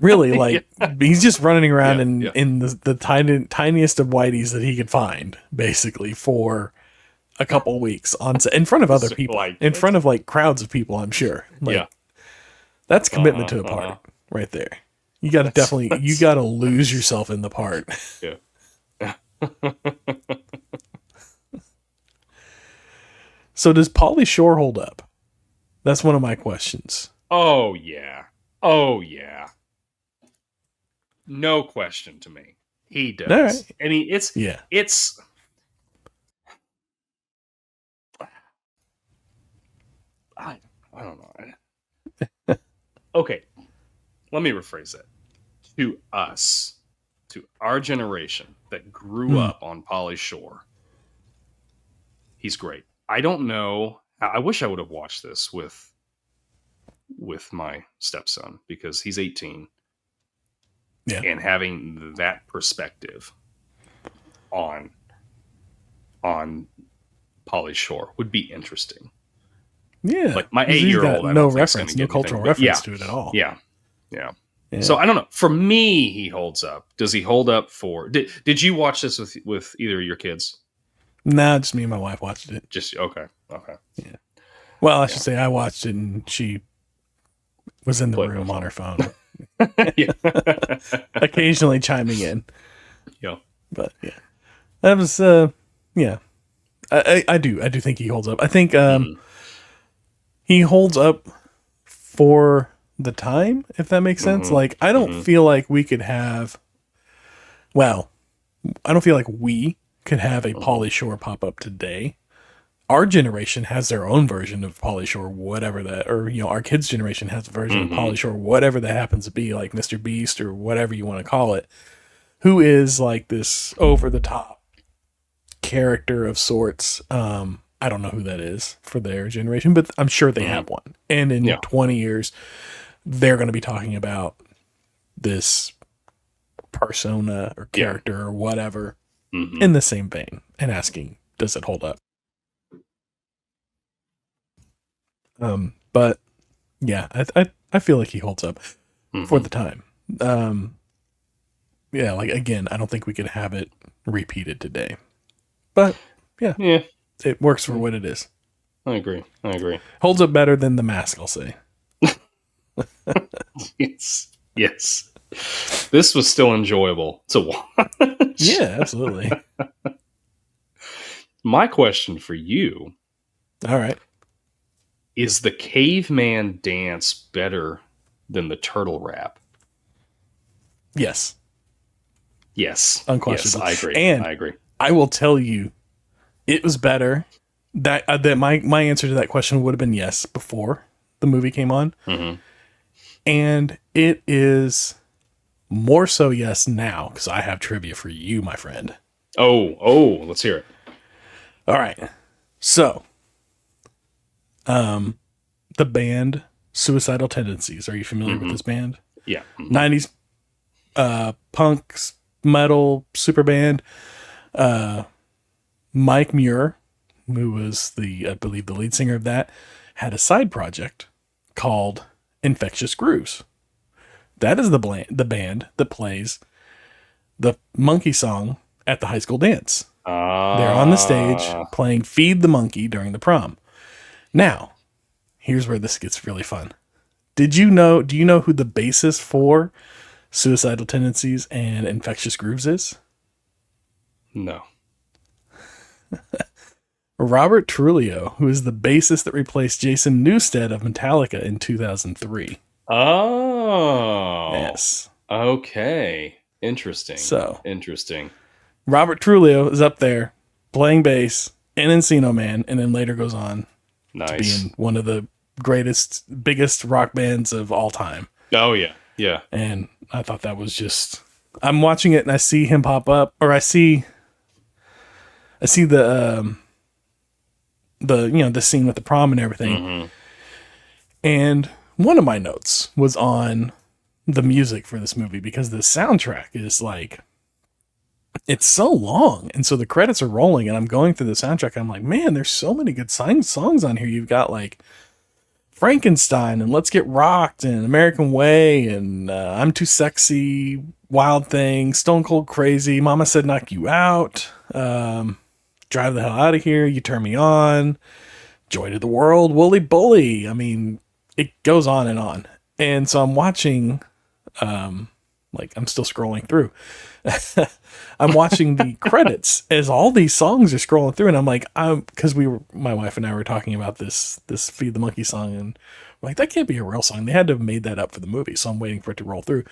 really, like he's just running around in the tiniest of whiteys that he could find, basically, for a couple weeks on in front of other people, Like, in front of like crowds of people. I'm sure. Like, yeah, that's commitment to a part right there. You got to you got to lose yourself in the part. Yeah. So does Pauly Shore hold up? That's one of my questions. Oh yeah. Oh yeah. No question to me. He does. All right. I mean, it's I don't know. Okay. Let me rephrase that. To us, to our generation that grew up on Pauly Shore, he's great. I don't know. I wish I would have watched this with my stepson because he's 18. Yeah. And having that perspective on Pauly Shore would be interesting. Yeah. Like my 8-year-old, no reference, no cultural reference to it at all. Yeah. So I don't know. For me, he holds up. Does he hold up for? Did you watch this with either of your kids? Nah, just me and my wife watched it. Just okay. Yeah. Well, I should say I watched it and she was in the room on her phone. Yeah. Occasionally chiming in. Yeah. But yeah. That was yeah. I do think he holds up. I think he holds up for the time, if that makes sense. Like I don't feel like we could have I don't feel like we could have a Pauly Shore pop up today. Our generation has their own version of Pauly Shore, whatever that, or our kids' generation has a version of Pauly Shore, whatever that happens to be, like Mr. Beast or whatever you want to call it, who is like this over the top character of sorts. I don't know who that is for their generation, but I'm sure they have one. And in 20 years, they're going to be talking about this persona or character or whatever in the same vein and asking, does it hold up? But yeah, I feel like he holds up for the time. Yeah, like again, I don't think we could have it repeated today, but yeah, it works for what it is. I agree. Holds up better than The Mask, I'll say. Yes. This was still enjoyable to watch. Yeah, absolutely. My question for you. All right. Is the caveman dance better than the turtle rap? Yes. Yes. Unquestionably. Yes, I agree. And I agree. I will tell you, it was better. That my answer to that question would have been yes before the movie came on. And it is more so yes now, because I have trivia for you, my friend. Oh, let's hear it. All right. So, the band Suicidal Tendencies. Are you familiar with this band? Yeah. 90s punk metal super band. Mike Muir, who was I believe the lead singer of that, had a side project called Infectious Grooves. That is the band that plays the monkey song at the high school dance. They're on the stage playing Feed the Monkey during the prom. Now, here's where this gets really fun. Do you know who the bassist for Suicidal Tendencies and Infectious Grooves is? No. Robert Trujillo, who is the bassist that replaced Jason Newsted of Metallica in 2003. Oh. Yes. Okay. Interesting. Interesting. Robert Trujillo is up there playing bass in Encino Man, and then later goes on to be in one of the biggest rock bands of all time. Oh, yeah. Yeah. And I thought that was just... I'm watching it and I see him pop up, or I see the scene with the prom and everything. And one of my notes was on the music for this movie, because the soundtrack is like, it's so long. And so the credits are rolling and I'm going through the soundtrack. And I'm like, man, there's so many good songs on here. You've got like Frankenstein and Let's Get Rocked and American Way and I'm Too Sexy, Wild Thing, Stone Cold Crazy, Mama Said Knock You Out, drive the hell out of here. You turn me on. Joy to the world, Wooly Bully. I mean, it goes on and on. And so I'm watching, I'm still scrolling through. I'm watching the credits as all these songs are scrolling through, and I'm like, because my wife and I were talking about this Feed the Monkey song, and I'm like, that can't be a real song. They had to have made that up for the movie, so I'm waiting for it to roll through.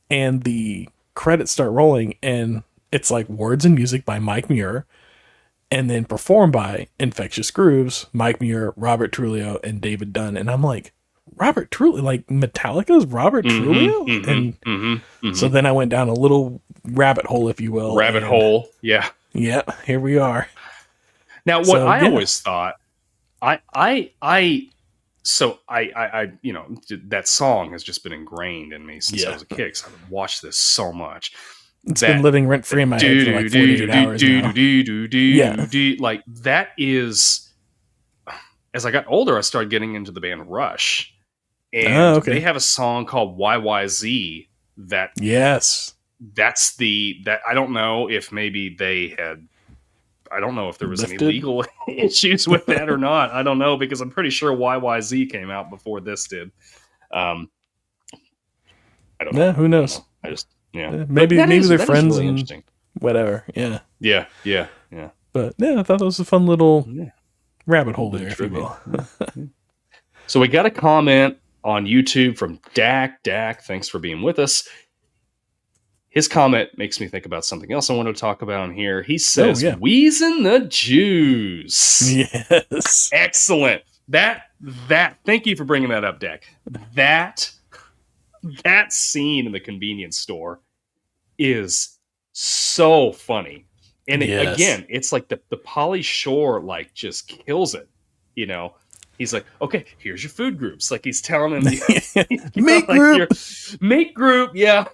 And the credits start rolling, and it's like words and music by Mike Muir, and then performed by Infectious Grooves, Mike Muir, Robert Trujillo, and David Dunn. And I'm like, Robert Trujillo, like Metallica's Robert Trujillo? So then I went down a little rabbit hole, if you will. Rabbit hole, yeah. Yeah, here we are. Now, what I always thought, I that song has just been ingrained in me since I was a kid, because I've watched this so much. It's been living rent free in my head for like 48 hours now. Like, that is, as I got older, I started getting into the band Rush. And they have a song called YYZ that I don't know if maybe they had, I don't know if there was any legal issues with that or not. I don't know, because I'm pretty sure YYZ came out before this did. I don't know. Yeah, who knows? I just, maybe they're friends really and whatever. Yeah. But I thought that was a fun little rabbit hole there, if you will. So we got a comment on YouTube from Dak. Dak, thanks for being with us. His comment makes me think about something else I want to talk about on here. He says, "Wheezing the Jews." Yes. Excellent. That. Thank you for bringing that up, Dak. That scene in the convenience store is so funny. And again, it's like the Pauly Shore, like, just kills it. You know, he's like, okay, here's your food groups. Like, he's telling him, make group. Make group. Yeah.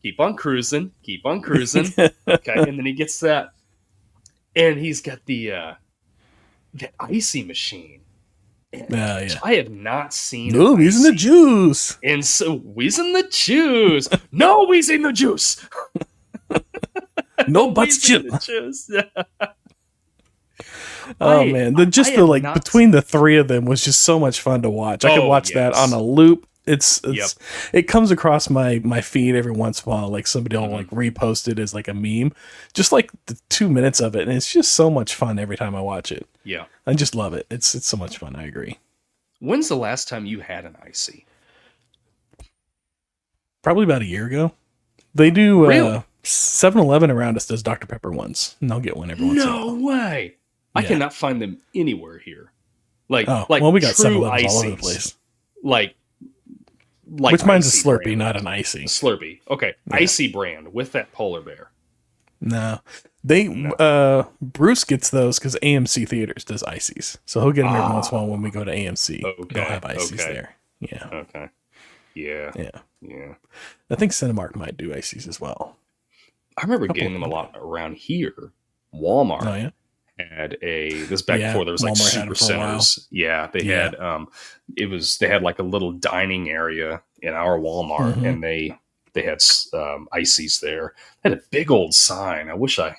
Keep on cruising. Okay. And then he gets that. And he's got the icy machine. I have not seen. No, wheezing the juice. And so, wheezing the juice. No, wheezing the juice. No butts chip. Oh man, between the three of them was just so much fun to watch. I could watch that on a loop. It comes across my feed every once in a while. Like, somebody will like repost it as like a meme, just like the 2 minutes of it, and it's just so much fun every time I watch it. Yeah, I just love it. It's so much fun. I agree. When's the last time you had an icy? Probably about a year ago. They do. Really? 7-Eleven around us does Dr. Pepper ones, and I'll get one every once in a while. No way! I cannot find them anywhere here. Like, we got 7-Elevens all over the place. Like which mine's a Slurpee, brand, not an icy. Slurpee. Okay. Yeah. Icy brand with that polar bear. No. Bruce gets those because AMC Theaters does ices. So he'll get them every once in a while when we go to AMC. Okay. They'll have ices there. Yeah. Okay. Yeah. I think Cinemark might do ices as well. I remember getting them a lot around here. Walmart. Oh, yeah? Had this back before there was like Walmart super centers. Yeah, they had they had like a little dining area in our Walmart, and they had ices there. They had a big old sign. I wish I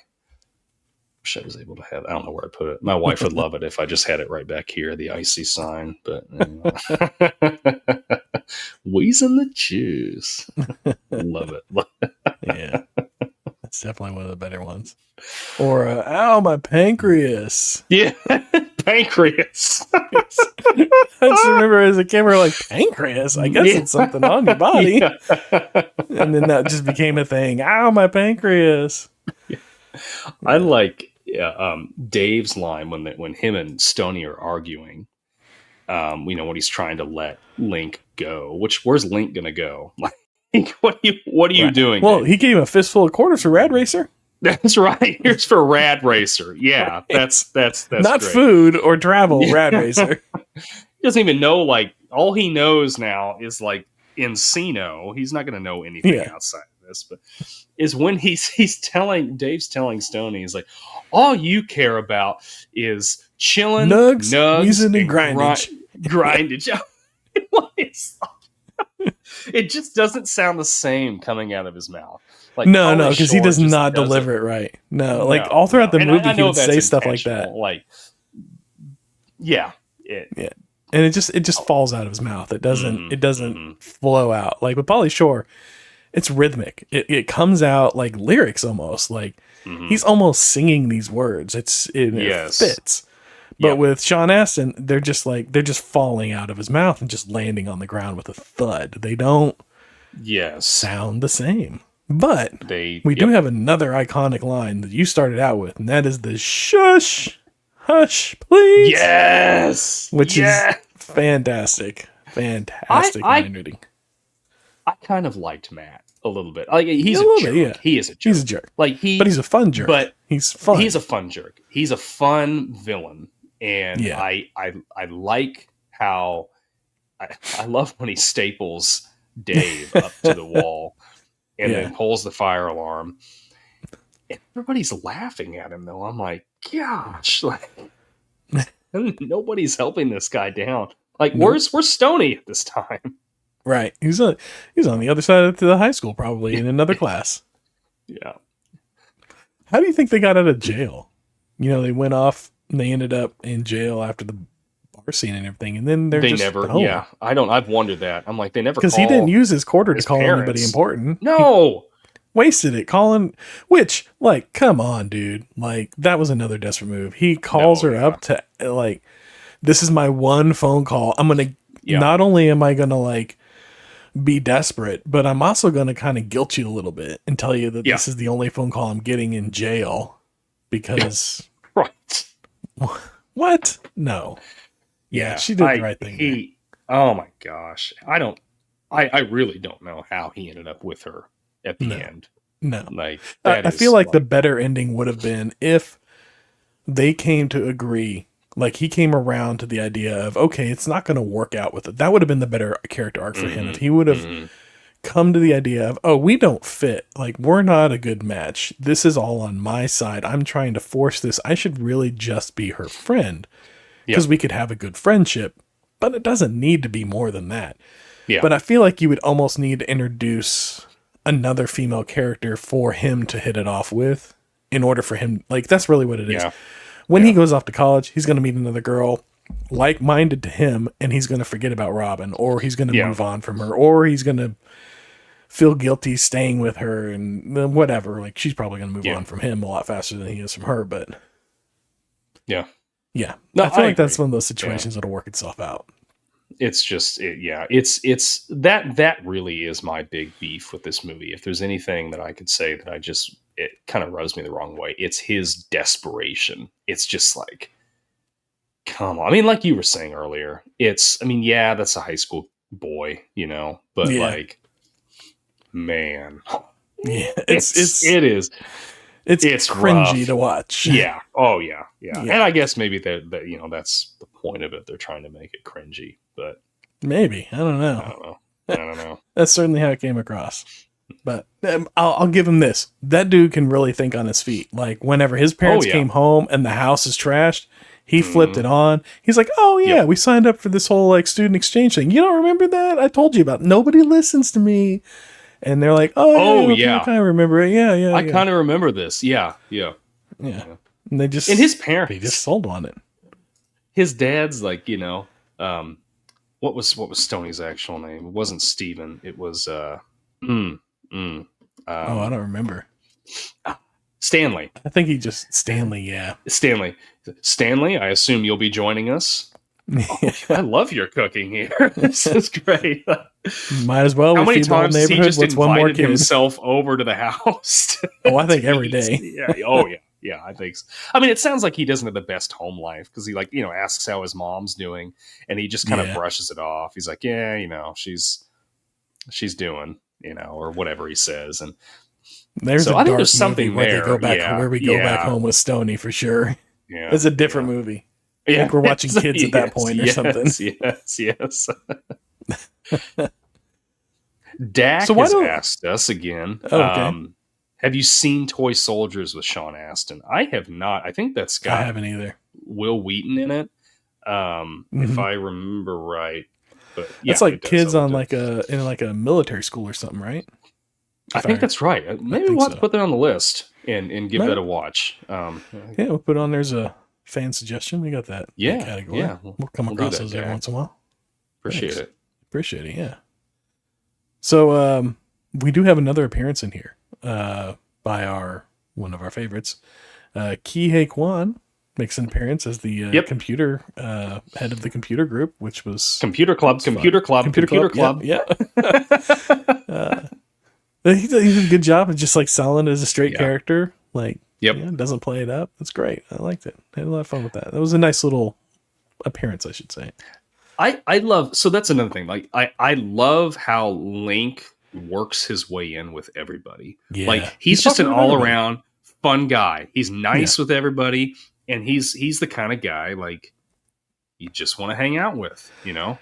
was able to have. I don't know where I put it. My wife would love it if I just had it right back here, the icy sign. But wheezing the juice, love it. Yeah. It's definitely one of the better ones. Or, ow, my pancreas. Yeah, pancreas. I just remember as a kid, we were like, pancreas? I guess it's something on your body. Yeah. And then that just became a thing. Ow, my pancreas. Yeah. I like Dave's line when him and Stoney are arguing. When he's trying to let Link go. Where's Link going to go? Like, what are you doing? Well, he gave him a fistful of quarters for Rad Racer. That's right. Here's for Rad Racer. Yeah, right. that's not great. Food or travel. Rad Racer. He doesn't even know. Like, all he knows now is like Encino. He's not going to know anything outside of this. But is when Dave's telling Stoney, he's like, all you care about is chilling, nugs wheezing, and grindage. Grindage. It just doesn't sound the same coming out of his mouth. Like no, because he does not deliver it right. No, like all throughout the movie, he would say stuff like that. Like, yeah, yeah, and it just falls out of his mouth. It doesn't flow out. Like with Pauly Shore, it's rhythmic. It comes out like lyrics almost. Like he's almost singing these words. It fits. But with Sean Astin, they're just falling out of his mouth and just landing on the ground with a thud. They don't sound the same. But we do have another iconic line that you started out with, and that is the shush, hush, please. Yes. Which is fantastic. Fantastic line reading. I kind of liked Matt a little bit. Like he's a jerk. Yeah. He is a jerk. He's a jerk. But he's a fun jerk. But he's fun. He's a fun jerk. He's a fun villain. And I like how I love when he staples Dave up to the wall and then pulls the fire alarm. And everybody's laughing at him though. I'm like, gosh, like nobody's helping this guy down. Like, where's Stoney at this time? Right. He's on the other side of the high school, probably in another class. Yeah. How do you think they got out of jail? They went off and they ended up in jail after the bar scene and everything, and then they never home. Yeah, I've wondered that. I'm like, they never, because he didn't use his quarter to call anybody important. No, he wasted it calling, which, like, come on, dude, like that was another desperate move. He calls her up to, like, this is my one phone call. I'm gonna not only am I gonna like be desperate, but I'm also gonna kind of guilt you a little bit and tell you that this is the only phone call I'm getting in jail because right. What? No. Yeah, she did the right thing. Oh my gosh. I really don't know how he ended up with her at the end. No. Like, I feel like the better ending would have been if they came to agree, like he came around to the idea of, okay, it's not going to work out with it. That would have been the better character arc for him. If he would have come to the idea of, oh, we don't fit. Like, we're not a good match. This is all on my side. I'm trying to force this. I should really just be her friend because we could have a good friendship, but it doesn't need to be more than that. Yeah. But I feel like you would almost need to introduce another female character for him to hit it off with in order for him. Like, that's really what it is. When he goes off to college, he's going to meet another girl like-minded to him, and he's going to forget about Robyn, or he's going to move on from her, or he's going to feel guilty staying with her and whatever. Like, she's probably going to move on from him a lot faster than he is from her, but no, I feel like that's one of those situations that'll work itself out. It's just, it's that really is my big beef with this movie. If there's anything that I could say that it kind of rubs me the wrong way, it's his desperation. It's just like, come on. I mean, like you were saying earlier, that's a high school boy, but like, man, it is. It's cringy rough to watch. Yeah. Oh yeah. And I guess maybe that that's the point of it. They're trying to make it cringy, but maybe I don't know. That's certainly how it came across. But I'll give him this. That dude can really think on his feet. Like, whenever his parents came home and the house is trashed, he flipped it on. He's like, oh yeah, we signed up for this whole like student exchange thing. You don't remember that? I told you about it. Nobody listens to me. And they're like, I kind of remember it. Yeah. I kind of remember this. Yeah. And they just, and his parents, they just sold on it. His dad's like, what was Stoney's actual name? It wasn't Steven. It was, I don't remember. Stanley. I think he just, Stanley. Yeah. Stanley, I assume you'll be joining us. I love your cooking here. This is great. Might as well. How many times he just invited himself over to the house? I think every day. Yeah, I think so. I mean, it sounds like he doesn't have the best home life because he asks how his mom's doing, and he just kind of brushes it off. He's like, she's doing, or whatever he says. And there's I think there's something where they go back where we go back home with Stoney for sure. Yeah, it's a different movie. I think we're watching kids at that point or something. Yes. Dak has asked us again. Have you seen Toy Soldiers with Sean Astin? I have not. I think that's got I haven't either. Will Wheaton in it. If I remember right. But that's like kids on like a military school or something, right? I think that's right. Maybe we'll have to put that on the list and give that a watch. Yeah, we'll put on. There's a fan suggestion. We got that category. Yeah, we'll come across those every once in a while. Appreciate it. Yeah. So we do have another appearance in here by one of our favorites. Ke Huy Quan makes an appearance as the computer head of the computer group, which was Computer Club. Yeah. He did a good job of just like selling as a straight character. Like, doesn't play it up. That's great. I liked it. I had a lot of fun with that. That was a nice little appearance, I should say. I love, so that's another thing. Like, I love how Link works his way in with everybody. Yeah. Like, he's just an all around fun guy. He's nice with everybody. And he's the kind of guy like you just want to hang out with, you know?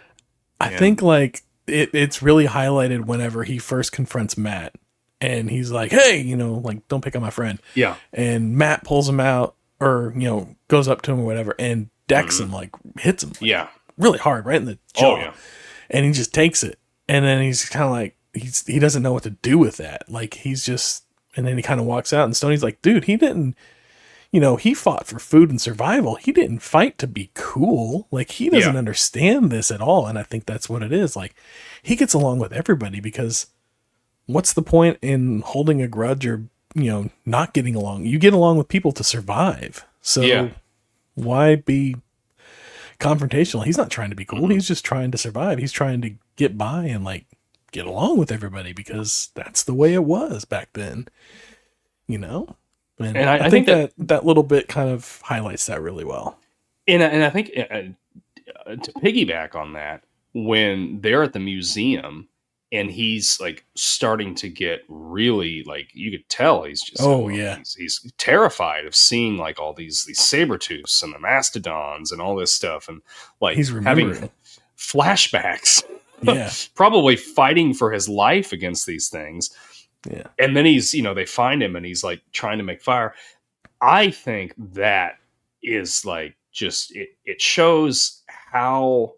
I think like it's really highlighted whenever he first confronts Matt and he's like, hey, you know, like, don't pick on my friend. Yeah. And Matt pulls him out or, you know, goes up to him or whatever and decks him, like hits him. Like, really hard right in the jaw. Oh, yeah. And he just takes it. And then he's kind of like, he doesn't know what to do with that. Like he's just, and then he kind of walks out and Stoney's like, dude, he didn't, you know, he fought for food and survival. He didn't fight to be cool. Like he doesn't understand this at all. And I think that's what it is. Like he gets along with everybody because what's the point in holding a grudge or, you know, not getting along? You get along with people to survive. So why be confrontational? He's not trying to be cool. He's just trying to survive. He's trying to get by and like get along with everybody because that's the way it was back then, you know? And I think that little bit kind of highlights that really well. And I think to piggyback on that, when they're at the museum and he's like starting to get really like, you could tell he's just, he's terrified of seeing like all these saber-tooths and the mastodons and all this stuff. And like he's having flashbacks, probably fighting for his life against these things. Yeah. And then he's, you know, they find him and he's like trying to make fire. I think that is like just, it shows how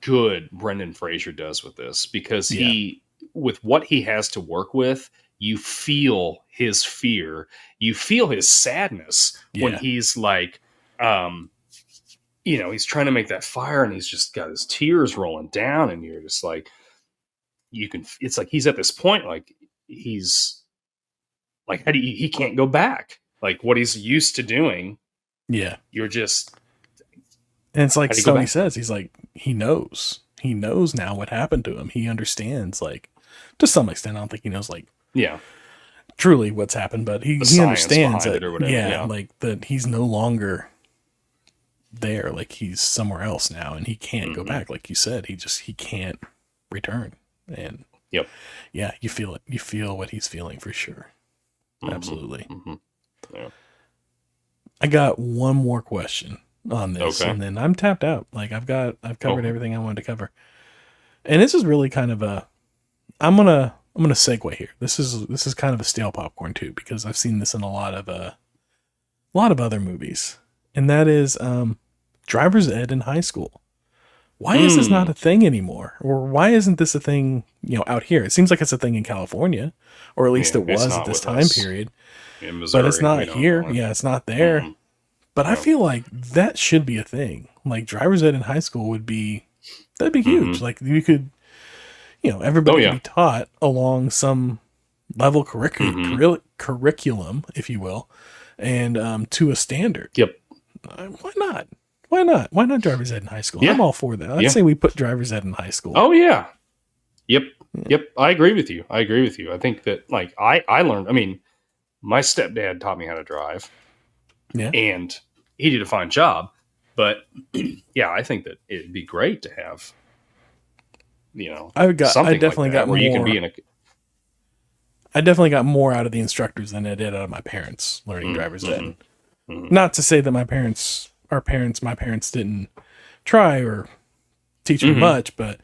good Brendan Fraser does with this because he, with what he has to work with, you feel his fear, you feel his sadness when he's like, you know, he's trying to make that fire and he's just got his tears rolling down and you're just like, it's like he's at this point, like he's like, he can't go back. Like what he's used to doing. Yeah. You're just, and it's like Stoney says, he's like, he knows now what happened to him. He understands, like to some extent. I don't think he knows like, truly what's happened, but he understands it or whatever. Like that he's no longer there. Like he's somewhere else now and he can't go back. Like you said, he can't return. And you feel it. You feel what he's feeling for sure. Absolutely. Yeah. I got one more question on this, and then I'm tapped out. Like I've covered everything I wanted to cover. And this is really kind of I'm gonna segue here. This is kind of a stale popcorn too, because I've seen this in a lot of other movies, and that is driver's ed in high school. Why is this not a thing anymore? Or why isn't this a thing, you know, out here? It seems like it's a thing in California, or at least it was at this time period. In Missouri, but it's not here. Yeah, it's not there. But I feel like that should be a thing. Like driver's ed in high school that'd be huge. Like you could, you know, everybody could be taught along some level curriculum, if you will, and to a standard. Yep. Why not? Why not? Why not driver's ed in high school? I'm all for that. I'd say we put driver's ed in high school. Oh yeah. Yep. I agree with you. I think that like I learned, I mean, my stepdad taught me how to drive. Yeah. And he did a fine job. But I think that it'd be great to have, you know, I definitely got more. You can be in I definitely got more out of the instructors than I did out of my parents learning driver's ed. Not to say that my parents didn't try or teach me much, but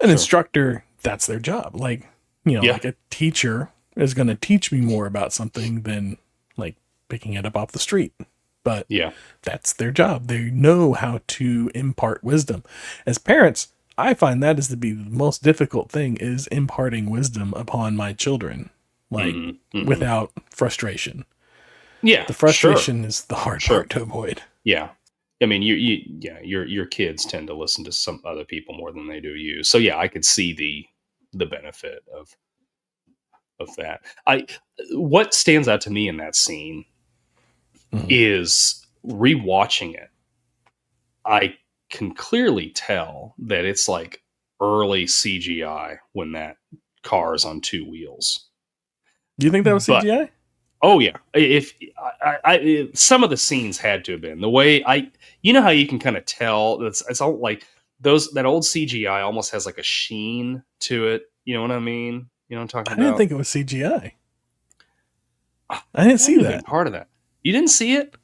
an instructor, that's their job. Like, you know, like a teacher is going to teach me more about something than like picking it up off the street, But Yeah. that's their job. They know how to impart wisdom. As parents, I find that is to be the most difficult thing, is imparting wisdom upon my children, like without frustration. Yeah. The frustration is the hard Sure. part to avoid. Yeah. I mean, your kids tend to listen to some other people more than they do you. So yeah, I could see the benefit of that. What stands out to me in that scene is rewatching it. I can clearly tell that it's like early CGI when that car is on two wheels. Do you think that was CGI? Oh yeah. If some of the scenes had to have been the way you know how you can kind of tell it's all like that old CGI almost has like a sheen to it. You know what I mean? You know what I'm talking about? I didn't think it was CGI. I didn't see that. Part of that. You didn't see it?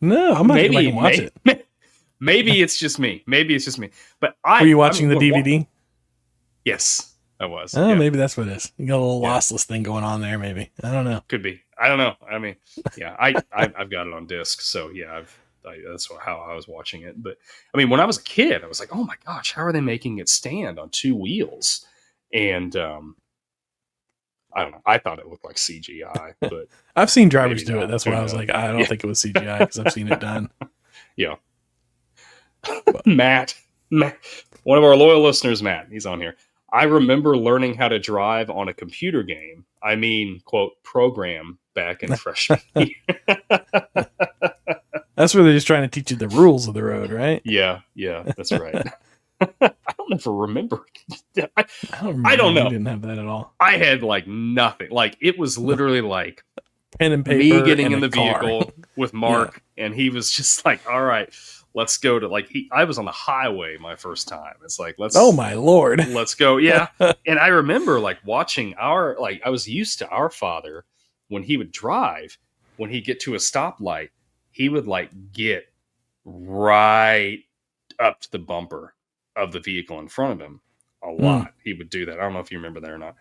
No, I'm not going to watch it. Maybe it's just me. But were you watching the DVD? Yes, I was. Oh, yeah. Maybe that's what it is. You got a little lossless thing going on there. Maybe, I don't know. Could be. I don't know. I mean, yeah, I've got it on disc, so yeah, that's how I was watching it. But I mean, when I was a kid, I was like, oh my gosh, how are they making it stand on two wheels? And I don't know. I thought it looked like CGI, but I've seen drivers do it. That's why I was like, I don't think it was CGI because I've seen it done. Yeah. Matt, one of our loyal listeners, Matt, he's on here. I remember learning how to drive on a computer game. I mean, quote, program back in freshman year. That's where they're just trying to teach you the rules of the road, right? Yeah, that's right. I don't ever remember. I don't know. I didn't have that at all. I had like nothing. Like it was literally like pen and paper. Me getting in the vehicle with Mark, and he was just like, "All right, let's go to like." I was on the highway my first time. It's like, let's. Oh my Lord, let's go. Yeah, and I remember like watching I was used to our father when he would drive. When he'd get to a stoplight, he would like get right up to the bumper of the vehicle in front of him a lot. He would do that. I don't know if you remember that or not.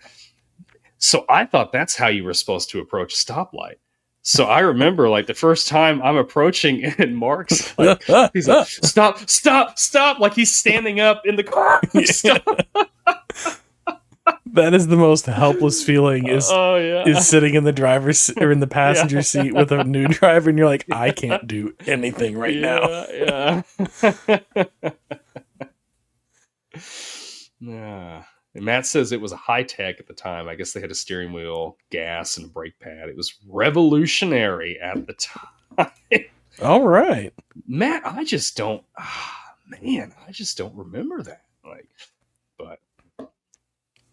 So I thought that's how you were supposed to approach a stoplight. So I remember like the first time I'm approaching and Mark's like, he's like, stop. Like he's standing up in the car. That is the most helpless feeling is sitting in the driver's or in the passenger seat with a new driver. And you're like, I can't do anything right now. Yeah. And Matt says it was a high tech at the time. I guess they had a steering wheel, gas, and a brake pad. It was revolutionary at the time. All right, Matt. I just don't remember that. But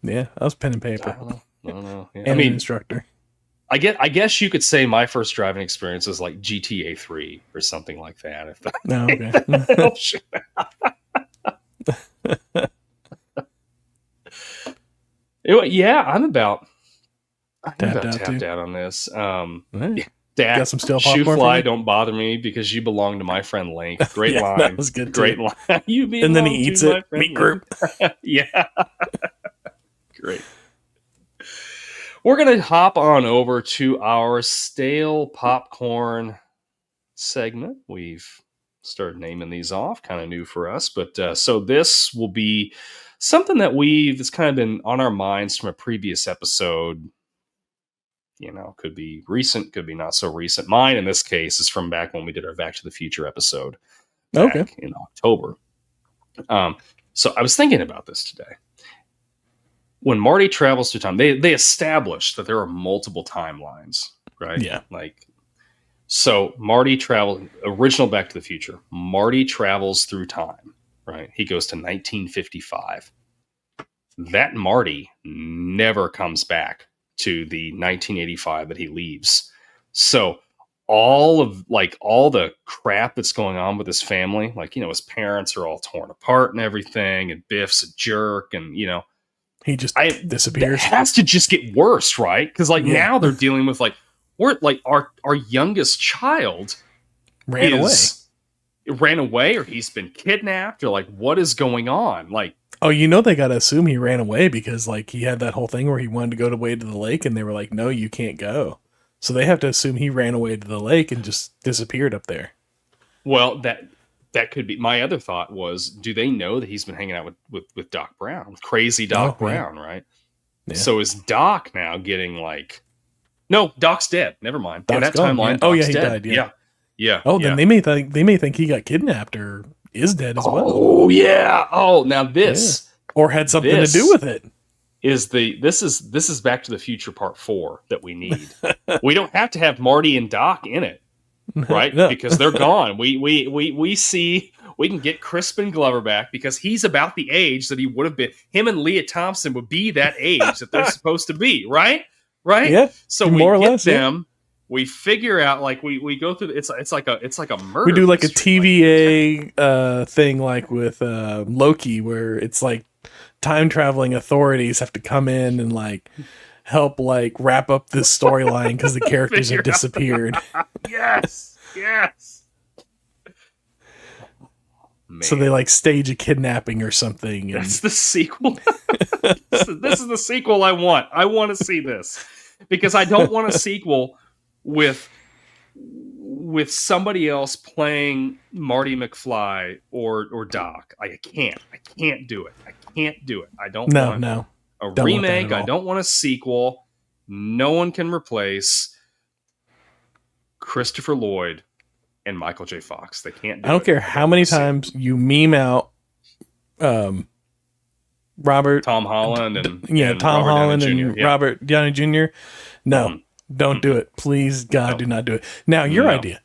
yeah, I was pen and paper. I don't know. Yeah. And I mean, an instructor. I guess you could say my first driving experience was like GTA 3 or something like that. If that, yeah, I'm about tapped out on this. Right. Dad, got some steel shoe popcorn fly, don't bother me because you belong to my friend Link. Great line. That was good. Great line. You and then he eats it. Meat group. Yeah. Great. We're going to hop on over to our stale popcorn segment. We've started naming these off, kind of new for us. But so this will be something that it's kind of been on our minds from a previous episode. You know, could be recent, could be not so recent. Mine, in this case, is from back when we did our Back to the Future episode back in October. So I was thinking about this today. When Marty travels through time, they established that there are multiple timelines, right? Yeah. So Marty original Back to the Future. Marty travels through time, right? He goes to 1955. That Marty never comes back to the 1985 that he leaves. So all the crap that's going on with his family, his parents are all torn apart and everything, and Biff's a jerk, and he just disappears. It has to just get worse, right? Because now they're dealing with our youngest child ran away, or he's been kidnapped, or what is going on? They got to assume he ran away because he had that whole thing where he wanted to go away to the lake, and they were like, "No, you can't go." So they have to assume he ran away to the lake and just disappeared up there. Well, that could be. My other thought was, do they know that he's been hanging out with Doc Brown, with crazy Doc Brown, right? Yeah. So is Doc now getting like? No, Doc's dead. Never mind. In that timeline, Doc's he dead. died. Yeah. Oh, then they may think he got kidnapped or is dead as well. Oh yeah. Oh, now this or had something to do with it. This is Back to the Future Part 4 that we need. We don't have to have Marty and Doc in it, right? No. Because they're gone. We see we can get Crispin Glover back because he's about the age that he would have been. Him and Leah Thompson would be that age that they're supposed to be, right? Right? Yeah. So we get them. Yeah. We figure out we go through. It's like a murder. We do like a TVA thing like with Loki, where it's like time traveling authorities have to come in and like help like wrap up this storyline because the characters have disappeared. Yes. Man. So they like stage a kidnapping or something. That's the sequel. This is the sequel I want. I want to see this because I don't want a sequel with somebody else playing Marty McFly or Doc. I can't do it. I don't want a remake. I don't want a sequel. No one can replace Christopher Lloyd and Michael J. Fox. They can't do it. I don't care how many times you meme out Robert Tom Holland and Tom Robert Holland Downey and Jr. Robert Downey Jr. No. Don't do it. Please, God, do not do it. Now, your idea.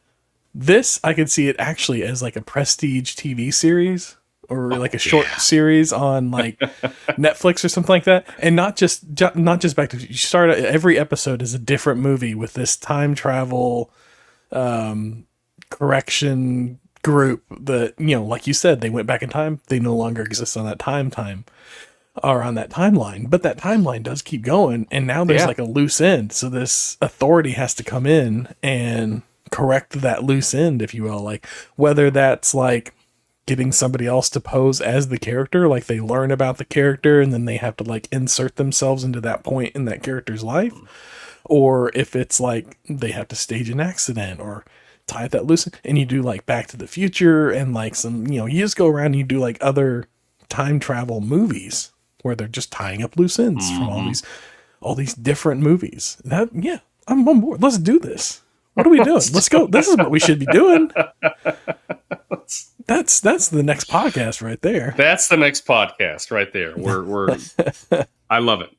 This, I could see it actually as like a prestige TV series or like a short series on like Netflix or something like that. And not just Back to you start every episode is a different movie with this time travel correction group that, like you said, they went back in time. They no longer exist on that time. Are on that timeline, but that timeline does keep going, and now there's like a loose end, so this authority has to come in and correct that loose end, if you will, like whether that's like getting somebody else to pose as the character, like they learn about the character and then they have to like insert themselves into that point in that character's life, or if it's like they have to stage an accident or tie that loose end, and you do like Back to the Future and like some, you just go around and you do like other time travel movies where they're just tying up loose ends from all these different movies. I'm on board. Let's do this. What are we doing? Let's go. This is what we should be doing. That's the next podcast right there. That's the next podcast right there. We're I love it.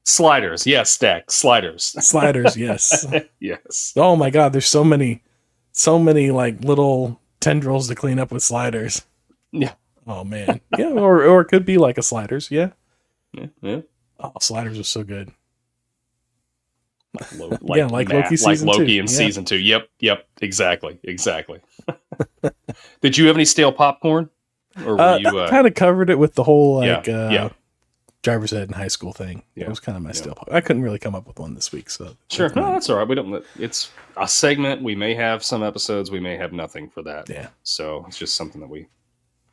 Sliders, yes, Stack. Sliders, yes. Yes. Oh my God, there's so many like little tendrils to clean up with sliders. Yeah. Oh man. Yeah, or it could be like a Sliders, Yeah. Oh, Sliders was so good. Like Loki season 2. Like Loki in season 2. Yep, exactly. Did you have any stale popcorn? Or were you I kind of covered it with the whole driver's ed in high school thing. It was kind of my stale popcorn. I couldn't really come up with one this week, so sure. No, that's all right. We don't. It's a segment. We may have some episodes. We may have nothing for that. Yeah. So it's just something that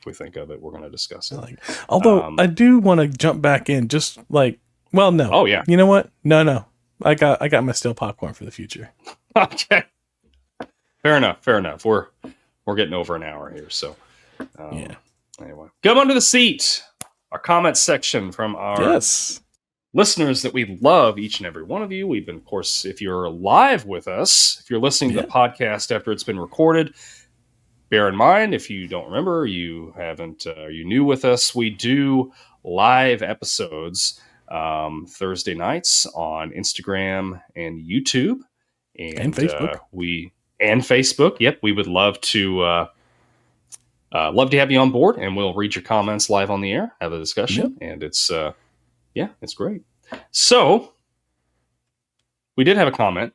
if we think of it, we're going to discuss it. Although I do want to jump back in, just like, well, no. Oh yeah. You know what? No. I got my stale popcorn for the future. Okay. Fair enough. We're getting over an hour here, so Anyway, come under the seat. Our comment section from our listeners that we love, each and every one of you. We've been, of course, if you're live with us, if you're listening to the podcast after it's been recorded, bear in mind, if you don't remember, you haven't, you new with us, we do live episodes Thursday nights on Instagram and YouTube and Facebook. And Facebook. Yep, we would love to have you on board, and we'll read your comments live on the air, have a discussion, and it's it's great. So we did have a comment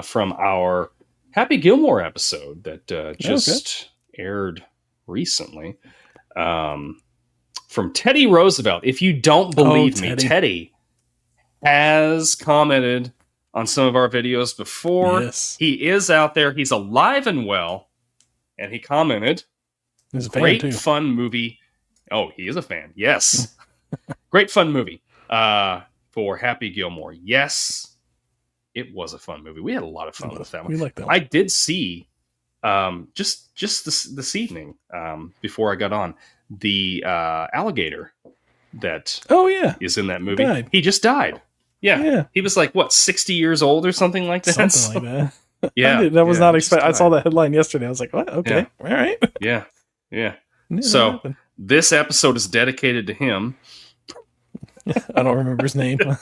from our Happy Gilmore episode that just aired recently, from Teddy Roosevelt. If you don't believe me, Teddy has commented on some of our videos before. Yes. He is out there. He's alive and well, and he commented, great fun movie. Oh, he is a fan. Yes. Great fun movie for Happy Gilmore. Yes, It was a fun movie. We had a lot of fun with that one. We like that one. I did see just this evening before I got on the alligator that is in that movie. Died. He just died. Yeah. He was like, what, 60 years old or something like that? Something like that. Yeah. That was not expected. I saw that headline yesterday. I was like, what? Okay. All right. Yeah. So this episode is dedicated to him. I don't remember his name. I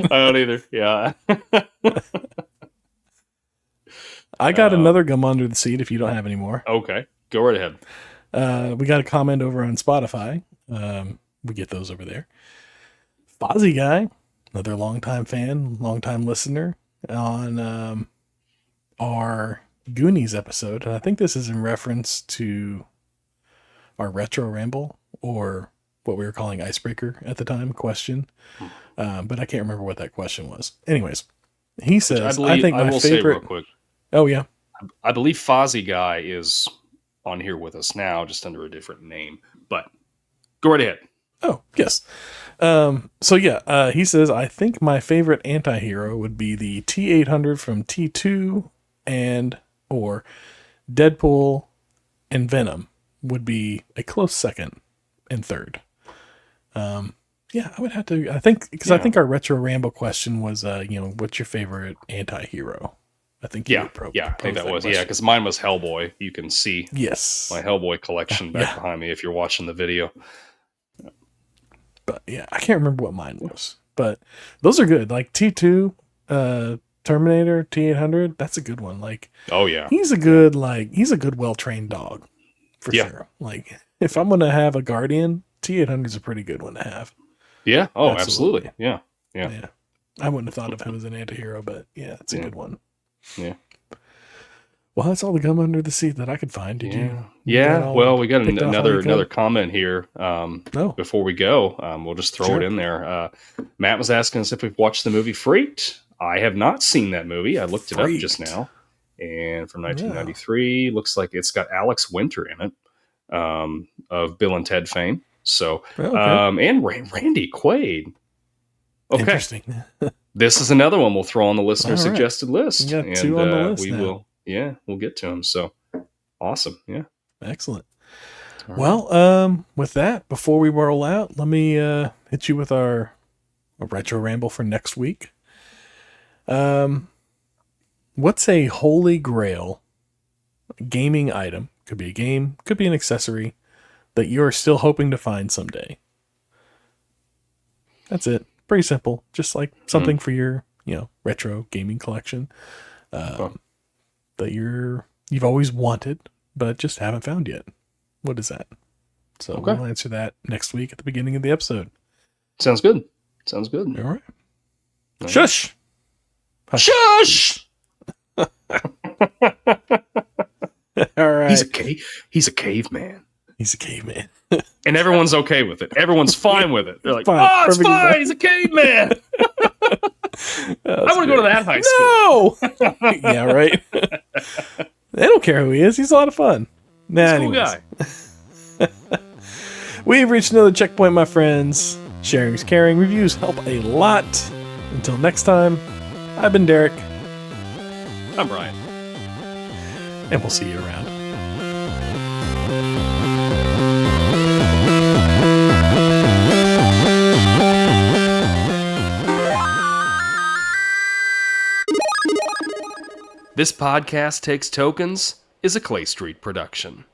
don't either. Yeah. I got another gum under the seat if you don't have any more. Okay. Go right ahead. We got a comment over on Spotify. We get those over there. Fozzie Guy, another longtime fan, longtime listener on our Goonies episode. And I think this is in reference to our retro ramble, or what we were calling icebreaker at the time question. But I can't remember what that question was. Anyways, he says, I think my favorite... say real quick. Oh, yeah. I believe Fozzie Guy is on here with us now, just under a different name. But go right ahead. Oh, yes. He says, I think my favorite anti-hero would be the T-800 from T2 or Deadpool and Venom would be a close second and third. I would have to, I think our retro ramble question was, what's your favorite anti-hero? I think I think that was, because mine was Hellboy. You can see my Hellboy collection back behind me if you're watching the video. But I can't remember what mine was. But those are good. Like T2, Terminator, T-800, that's a good one. Like, he's a good well-trained dog for sure. Like, if I'm gonna have a Guardian, T-800 is a pretty good one to have. Yeah. Oh, absolutely. Yeah. I wouldn't have thought of him as an anti-hero, but it's a good one. Yeah. Well, that's all the gum under the seat that I could find. Did you? Yeah. Well, we got another comment here. Before we go, we'll just throw it in there. Matt was asking us if we've watched the movie Freaked. I have not seen that movie. I looked it up just now, and from 1993, looks like it's got Alex Winter in it, of Bill and Ted fame. So, and Randy Quaid. Okay. Interesting. This is another one we'll throw on the listener suggested list. We got two on the list. We'll get to them. So awesome. Yeah. Excellent. Right. Well, with that, before we roll out, let me hit you with our retro ramble for next week. What's a holy grail gaming item? Could be a game, could be an accessory that you're still hoping to find someday. That's it. Pretty simple. Just like something for your, retro gaming collection that you've always wanted, but just haven't found yet. What is that? So we'll answer that next week at the beginning of the episode. Sounds good. All right. Shush! Shush! All right. He's a caveman. He's a caveman. And everyone's okay with it. Everyone's fine with it. They're like, it's fine. He's a caveman. I want to go to that high school. No! Yeah, right. They don't care who he is. He's a lot of fun. He's a cool guy. We've reached another checkpoint, my friends. Sharing is caring. Reviews help a lot. Until next time, I've been Derek. I'm Brian. And we'll see you around. This Podcast Takes Tokens is a Clay Street production.